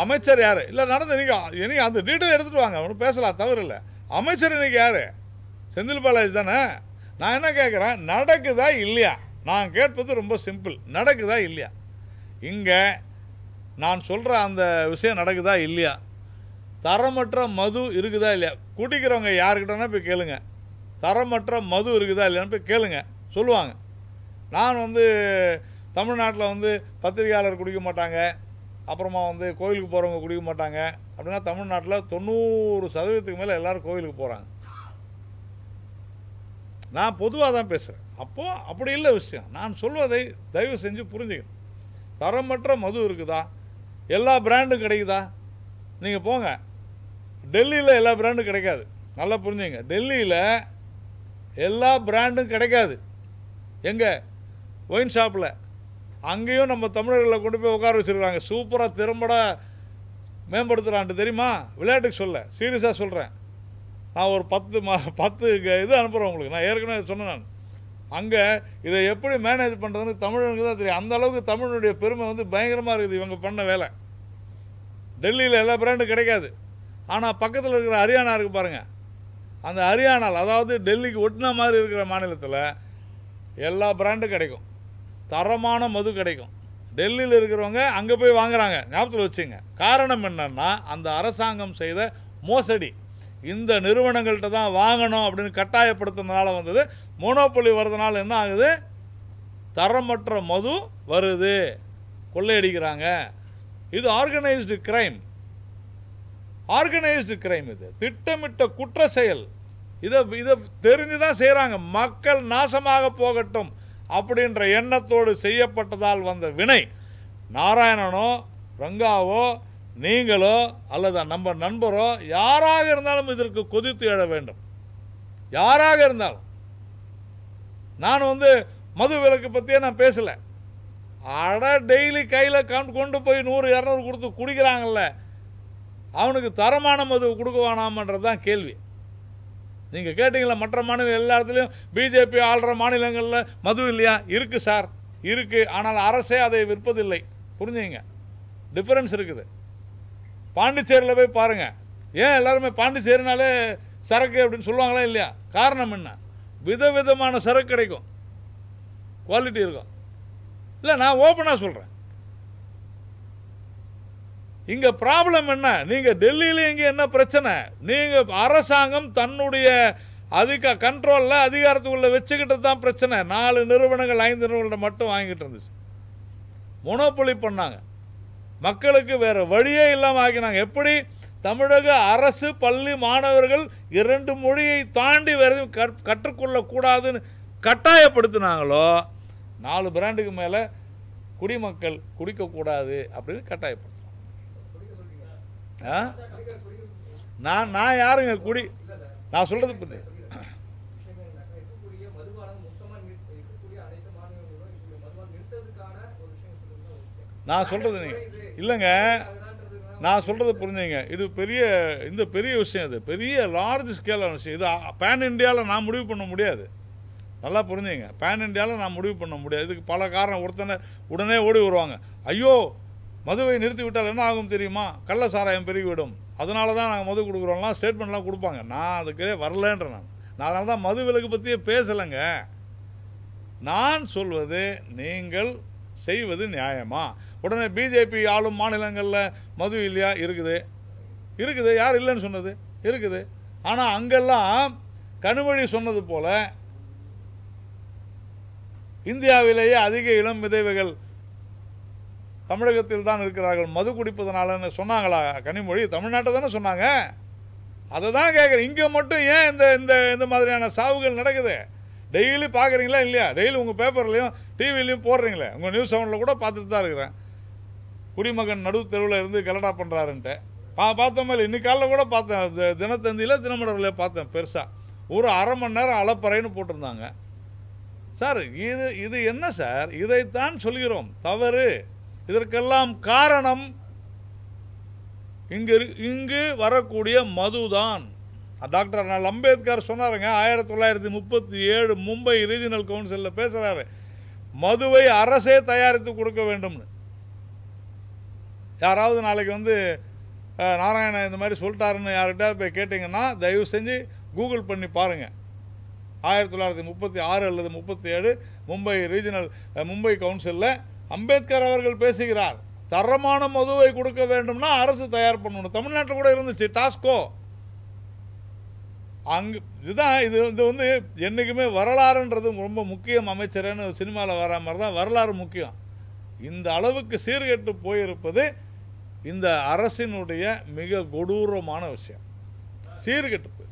Speaker 1: அமைச்சர் யார்? இல்லை நடந்து இன்னைக்கு அந்த டீட்டெயில் எடுத்துகிட்டு வாங்க, ஒன்றும் பேசலாம், தவறு இல்லை. அமைச்சர் இன்னைக்கு யார்? செந்தில் பாலாஜி தானே. நான் என்ன கேட்குறேன், நடக்குதா இல்லையா? நான் கேட்பது ரொம்ப சிம்பிள், நடக்குதா இல்லையா? இங்கே நான் சொல்கிற அந்த விஷயம் நடக்குதா இல்லையா? தரமற்ற மது இருக்குதா இல்லையா? குடிக்கிறவங்க யாருக்கிட்டனா போய் கேளுங்க, தரமற்ற மது இருக்குதா இல்லையான்னு போய் கேளுங்க, சொல்லுவாங்க. நான் தமிழ்நாட்டில் பத்திரிகையாளர் குடிக்க மாட்டாங்க, அப்புறமா கோயிலுக்கு போகிறவங்க குடிக்க மாட்டாங்க அப்படின்னா தமிழ்நாட்டில் 90% மேலே எல்லோரும் கோயிலுக்கு போகிறாங்க. நான் பொதுவாக தான் பேசுகிறேன். அப்போது அப்படி இல்லை விஷயம். நான் சொல்வதை தயவு செஞ்சு புரிஞ்சுக்கணும். தரமற்ற மது இருக்குதா? எல்லா பிராண்டும் கிடைக்குதா? நீங்கள் போங்க, டெல்லியில் எல்லா பிராண்டும் கிடைக்காது. நல்லா புரிஞ்சுங்க, டெல்லியில் எல்லா பிராண்டும் கிடைக்காது. எங்கே? ஒயின் ஷாப்பில். அங்கேயும் நம்ம தமிழர்களை கொண்டு போய் உட்கார வச்சுருக்காங்க. சூப்பராக திறம்பட மேம்படுத்துகிறான்ட்டு தெரியுமா? விளையாட்டுக்கு சொல்ல, சீரியஸாக சொல்கிறேன். நான் ஒரு 10 இது அனுப்புகிறேன் உங்களுக்கு. நான் ஏற்கனவே சொன்னேன். நான் அங்கே இதை எப்படி மேனேஜ் பண்ணுறதுன்னு தமிழனுக்கு தான் தெரியும். அந்த அளவுக்கு தமிழனுடைய பெருமை வந்து பயங்கரமாக இருக்குது இவங்க பண்ண வேலை. டெல்லியில் எல்லா பிராண்டும் கிடைக்காது. ஆனால் பக்கத்தில் இருக்கிற ஹரியானா இருக்குது பாருங்கள். அந்த ஹரியானாவில், அதாவது டெல்லிக்கு ஒட்டின மாதிரி இருக்கிற மாநிலத்தில் எல்லா பிராண்டும் கிடைக்கும். தரமான மது கிடைக்கும். டெல்லியில் இருக்கிறவங்க அங்கே போய் வாங்குறாங்க. ஞாபகத்தில் வச்சுங்க. காரணம் என்னன்னா, அந்த அரசாங்கம் செய்த மோசடி. இந்த நிறுவனங்கள்கிட்ட தான் வாங்கணும் அப்படின்னு கட்டாயப்படுத்துறதுனால வந்தது. மோனோபொலி வர்றதுனால என்ன ஆகுது? தரமற்ற மது வருது, கொள்ளையடிக்கிறாங்க. இது ஆர்கனைஸ்டு கிரைம். Organised crime. இது திட்டமிட்ட குற்ற செயல். இதை தெரிஞ்சு தான் செய்கிறாங்க. மக்கள் நாசமாக போகட்டும் அப்படின்ற எண்ணத்தோடு செய்யப்பட்டதால் வந்த வினை. நாராயணனோ ரங்காவோ நீங்களோ அல்லது நம்ம நண்பரோ யாராக இருந்தாலும் இதற்கு கொதித்து எழ வேண்டும். யாராக இருந்தாலும். நான் வந்து மது விலக்கு பற்றியே நான் பேசலை. டெய்லி கையில் கொண்டு போய் 100-200 கொடுத்து குடிக்கிறாங்கல்ல, அவனுக்கு தரமான மது கொடுக்க வேணாமன்றது தான் கேள்வி. நீங்கள் கேட்டிங்களா? மற்ற மாநிலம் எல்லா இடத்துலையும் பிஜேபி ஆள்ற மாநிலங்களில் மது இல்லையா? இருக்குது சார், இருக்குது. ஆனால் அரசே அதை விற்பதில்லை. புரிஞ்சுங்க, டிஃபரன்ஸ் இருக்குது. பாண்டிச்சேரியில் போய் பாருங்கள். ஏன் எல்லாருமே பாண்டிச்சேரினாலே சரக்கு அப்படின்னு சொல்லுவாங்களா இல்லையா? காரணம் என்ன? விதவிதமான சரக்கு கிடைக்கும், குவாலிட்டி இருக்கும். இல்லை, நான் ஓப்பனாக சொல்கிறேன். இங்கே ப்ராப்ளம் என்ன? நீங்கள் டெல்லியில் இங்கே என்ன பிரச்சனை? நீங்கள் அரசாங்கம் தன்னுடைய கண்ட்ரோலில் அதிகாரத்துக்குள்ளே வச்சுக்கிட்டு தான் பிரச்சனை. 4 நிறுவனங்கள் 5 நிறுவனங்கள் மட்டும் வாங்கிட்டு இருந்துச்சு. மொனோபொலி பண்ணாங்க. மக்களுக்கு வேறு வழியே இல்லாமல் ஆக்கினாங்க. எப்படி தமிழக அரசு பள்ளி மாணவர்கள் 2 மொழியை தாண்டி வேறு கற்றுக்கொள்ளக்கூடாதுன்னு கட்டாயப்படுத்தினாங்களோ, 4 பிராண்டுக்கு மேலே குடிமக்கள் குடிக்கக்கூடாது அப்படின்னு கட்டாயப்படுத்தும். நான் யாருங்க குடி? நான் சொல்றது புரியுது. நான் சொல்றது நீங்க இல்லைங்க, நான் சொல்றது புரிஞ்சுங்க. இது பெரிய விஷயம். இது பெரிய லார்ஜ் ஸ்கேலான விஷயம். இது பேன் இண்டியாவில் நான் முடிவு பண்ண முடியாது. நல்லா புரிஞ்சுங்க. பேன் இண்டியாவில் நான் முடிவு பண்ண முடியாது. இதுக்கு பல காரணம். உடனே ஓடி வருவாங்க. ஐயோ, மதுவை நிறுத்தி விட்டால் என்ன ஆகும் தெரியுமா? கள்ள சாராயம் பெருகிவிடும், அதனால தான் நாங்கள் மது கொடுக்குறோம்லாம் ஸ்டேட்மெண்ட்லாம் கொடுப்பாங்க. நான் அதுக்கே வரலன்ற. நான் அதனால தான் மது விலக்கு பற்றியே பேசலைங்க. நான் சொல்வது, நீங்கள் செய்வது நியாயமா? உடனே பிஜேபி ஆளும் மாநிலங்களில் மது இல்லையா? இருக்குது. யார் இல்லைன்னு சொன்னது? இருக்குது. ஆனால் அங்கெல்லாம் கனிமொழி சொன்னது போல இந்தியாவிலேயே அதிக இளம் விதவைகள் தமிழகத்தில் தான் இருக்கிறார்கள் மது குடிப்பதனாலன்னு சொன்னாங்களா கனிமொழி? தமிழ்நாட்டை தானே சொன்னாங்க. அதை தான் கேட்குறேன். இங்கே மட்டும் ஏன் இந்த மாதிரியான சாவுகள் நடக்குது? டெய்லி பார்க்குறீங்களா இல்லையா? டெய்லி உங்கள் பேப்பர்லேயும் டிவிலையும் போடுறீங்களே. உங்கள் நியூஸ் 7ல் கூட பார்த்துட்டு தான் இருக்கிறேன். குடிமகன் நடு தெருவில் இருந்து கலடா பண்ணுறாருன்ட்டு பார்த்தோம். இல்லை, இன்னைக்கு காலையில் கூட பார்த்தேன். தினத்தந்தியில் தினமலரில் பார்த்தேன். பெருசாக ஒரு அரை மணி நேரம் அலப்பறைன்னு போட்டிருந்தாங்க. சார், இது என்ன சார்? இதைத்தான் சொல்கிறோம், தவறு. இதற்கெல்லாம் காரணம் இங்கு வரக்கூடிய மதுதான். டாக்டர் அம்பேத்கர் சொன்னாருங்க, 1937 மும்பை ரீஜனல் கவுன்சிலில் பேசுகிறாரு, மதுவை அரசே தயாரித்து கொடுக்க வேண்டும்னு. யாராவது நாளைக்கு வந்து நாராயணன் இந்த மாதிரி சொல்லிட்டாருன்னு யார்கிட்ட போய் கேட்டிங்கன்னா தயவு செஞ்சு கூகுள் பண்ணி பாருங்கள். 1936 அல்லது 37 மும்பை ரீஜனல் மும்பை கவுன்சிலில் அம்பேத்கர் அவர்கள் பேசுகிறார். தரமான மதுவை கொடுக்க வேண்டும்னா அரசு தயார் பண்ணணும். தமிழ்நாட்டில் கூட இருந்துச்சு டாஸ்கோ. அங்கே இது வந்து என்றைக்குமே வரலாறுன்றது ரொம்ப முக்கியம். அமைச்சரேன்னு சினிமாவில் வர மாதிரி தான் வரலாறு முக்கியம். இந்த அளவுக்கு சீர்கெட்டு போயிருப்பது இந்த அரசினுடைய மிக கொடூரமான விஷயம். சீர்கெட்டு போய்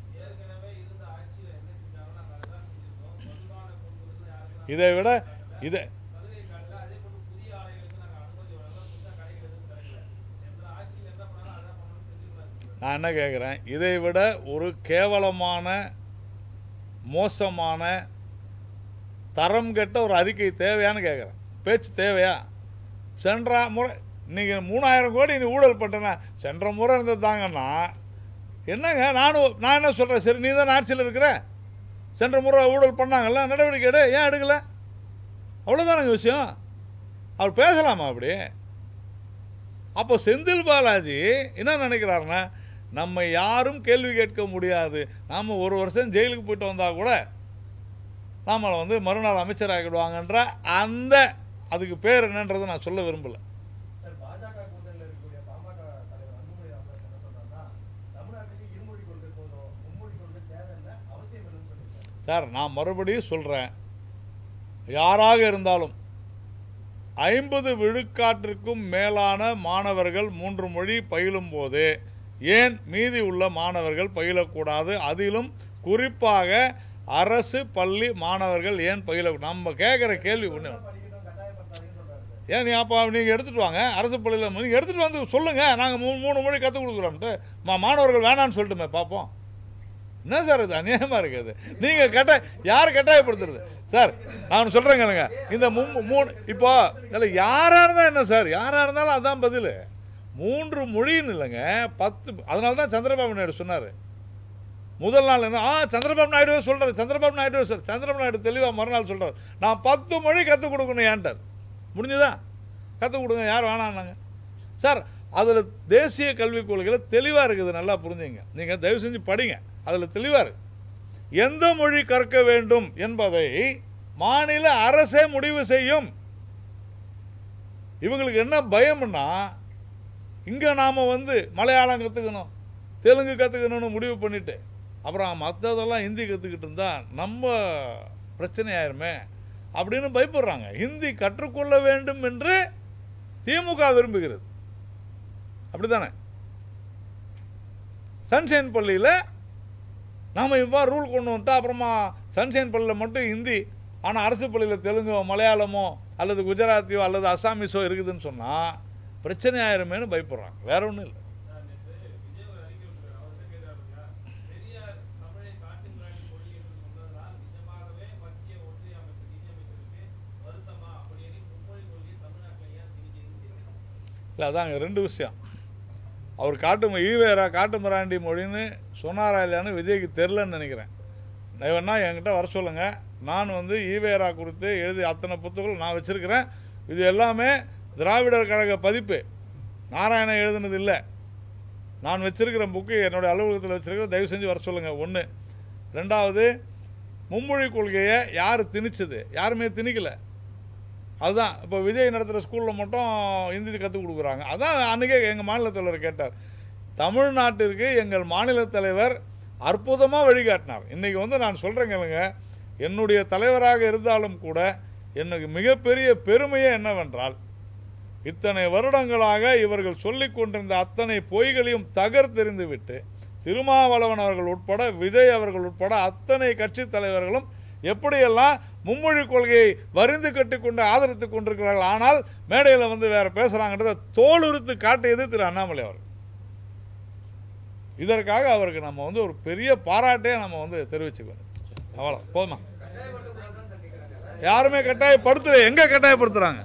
Speaker 1: இதை விட இதை நான் என்ன கேட்குறேன், இதை விட ஒரு கேவலமான மோசமான தரம் கெட்ட ஒரு அறிக்கை தேவையான்னு கேட்குறேன். பேச்சு தேவையா? சென்ற முறை நீங்கள் 3000 கோடி நீ ஊழல் பண்ணிட்டேன்னா சென்ற முறை இருந்தது தாங்கன்னா என்னங்க? நான் என்ன சொல்கிறேன், சரி நீ தான் ஆட்சியில் இருக்கிற, சென்ற முறை ஊழல் பண்ணாங்கல்ல, நடவடிக்கை எடு, ஏன் எடுக்கலை? அவ்வளோதானங்க விஷயம். அவர் பேசலாமா அப்படி? அப்போ செந்தில் பாலாஜி என்ன நினைக்கிறாருன்னா, நம்ம யாரும் கேள்வி கேட்க முடியாது, நாம் ஒரு வருஷம் ஜெயிலுக்கு போயிட்டு வந்தால் கூட நம்மளை வந்து மறுநாள் அமைச்சர் ஆகிடுவாங்கன்ற அந்த அதுக்கு பேர் என்னன்றதை நான் சொல்ல விரும்பலை. சார் நான் மறுபடியும் சொல்கிறேன், யாராக இருந்தாலும் 50 விழுக்காட்டிற்கும் மேலான மாணவர்கள் 3 மொழி பயிலும் போது ஏன் மீதி உள்ள மாணவர்கள் பயிலக்கூடாது? அதிலும் குறிப்பாக அரசு பள்ளி மாணவர்கள் ஏன் பயில? நம்ம கேட்குற கேள்வி ஒன்று, ஏன் நீ அப்போ நீங்கள் எடுத்துகிட்டு வாங்க, அரசு பள்ளியில் நீங்கள் எடுத்துகிட்டு வந்து சொல்லுங்கள், நாங்கள் 3 மொழி கற்றுக் கொடுக்குறோம்ட்டு மாணவர்கள் வேணான்னு சொல்லிட்டுமே பார்ப்போம். என்ன சார் இது அநியாயமாக இருக்குது? நீங்கள் யார் கட்டாயப்படுத்துறது சார்? நான் சொல்கிறேங்க, இந்த 3 இப்போ இதில் யாராக இருந்தால் என்ன சார், யாராக இருந்தாலும் அதுதான் பதில். 3 மொழின்னு இல்லைங்க, 10. அதனால தான் சந்திரபாபு நாயுடு சொன்னார் முதல் நாள் என்ன, சந்திரபாபு நாயுடுவே சொல்கிறார், சந்திரபாபு நாயுடுவே சார், சந்திரபாபு நாயுடு தெளிவாக மறுநாள் சொல்கிறார், நான் 10 மொழி கற்றுக் கொடுக்கணும் ஏன்ட்டார். முடிஞ்சுதா? கற்றுக் கொடுங்க, யார் வேணான்னாங்க சார்? அதில் தேசிய கல்விக் கொள்கையில் தெளிவாக இருக்குது, நல்லா புரிஞ்சுங்க. நீங்கள் தயவு செஞ்சு படிங்க, அதில் தெளிவாக இருக்கு. எந்த மொழி கற்க வேண்டும் என்பதை மாநில அரசே முடிவு செய்யும். இவங்களுக்கு என்ன பயம்னா, இங்கே நாம் வந்து மலையாளம் கற்றுக்கணும், தெலுங்கு கற்றுக்கணும்னு முடிவு பண்ணிட்டு அப்புறம் மற்றதெல்லாம் ஹிந்தி கற்றுக்கிட்டு இருந்தால் நம்ம பிரச்சனை ஆயிருமே அப்படின்னு பயப்படுறாங்க. ஹிந்தி கற்றுக்கொள்ள வேண்டும் என்று திமுக விரும்புகிறது, அப்படித்தானே? சன்ஷைன் பள்ளியில் நாம் இப்போ ரூல் கொண்டு வந்துட்டா அப்புறமா சன்ஷைன் பள்ளியில் மட்டும் ஹிந்தி, ஆனால் அரசு பள்ளியில் தெலுங்கோ மலையாளமோ அல்லது குஜராத்தியோ அல்லது அசாமீஸோ இருக்குதுன்னு சொன்னால் பிரச்சனை ஆயிருமேனு பயப்படுறாங்க, வேற ஒன்றும் இல்லை. இல்லை அதாங்க 2 விஷயம். அவர் ஈவேரா காட்டுமிராண்டி மொழின்னு சொன்னாரா இல்லையான்னு விஜய்க்கு தெரிலன்னு நினைக்கிறேன். வேணா என்கிட்ட வர சொல்லுங்கள், நான் வந்து ஈவேரா குறித்து எழுதி அத்தனை புத்தகங்கள் நான் வச்சுருக்கிறேன். இது எல்லாமே திராவிடர் கழக பதிப்பு, நாராயணன் எழுதுனது இல்லை. நான் வச்சிருக்கிற புக்கு என்னுடைய அலுவலகத்தில் வச்சுருக்கிறேன், தயவு செஞ்சு வர சொல்லுங்கள். 1. 2வது, மும்மொழி கொள்கையை யார் திணிச்சது? யாருமே திணிக்கலை. அதுதான் இப்போ விஜய் நடத்துகிற ஸ்கூலில் மட்டும் ஹிந்தி கற்றுக் கொடுக்குறாங்க. அதான் அன்றைக்கே எங்கள் மாநில தலைவர் கேட்டார், தமிழ்நாட்டிற்கு எங்கள் மாநில தலைவர் அற்புதமாக வழிகாட்டினார். இன்றைக்கி வந்து நான் சொல்கிறேங்க, என்னுடைய தலைவராக இருந்தாலும் கூட எனக்கு மிகப்பெரிய பெருமையே என்னவென்றால், இத்தனை வருடங்களாக இவர்கள் சொல்லிக் கொண்டிருந்த அத்தனை பொய்களையும் தகர்த்தெறிந்து விட்டு திருமாவளவன் அவர்கள் உட்பட விஜய் அவர்கள் உட்பட அத்தனை கட்சி தலைவர்களும் எப்படியெல்லாம் மும்மொழி கொள்கையை வரிந்து கட்டிக்கொண்டு ஆதரித்துக் கொண்டிருக்கிறார்கள். ஆனால் மேடையில் வந்து வேற பேசுகிறாங்கன்றதை தோலுரித்து காட்டியது திரு அண்ணாமலை அவர்கள். இதற்காக அவருக்கு நம்ம வந்து ஒரு பெரிய பாராட்டே நம்ம வந்து தெரிவிச்சுக்கணும். அவ்வளோ போதுமா? யாருமே கட்டாயப்படுத்தல. எங்கே கட்டாயப்படுத்துகிறாங்க?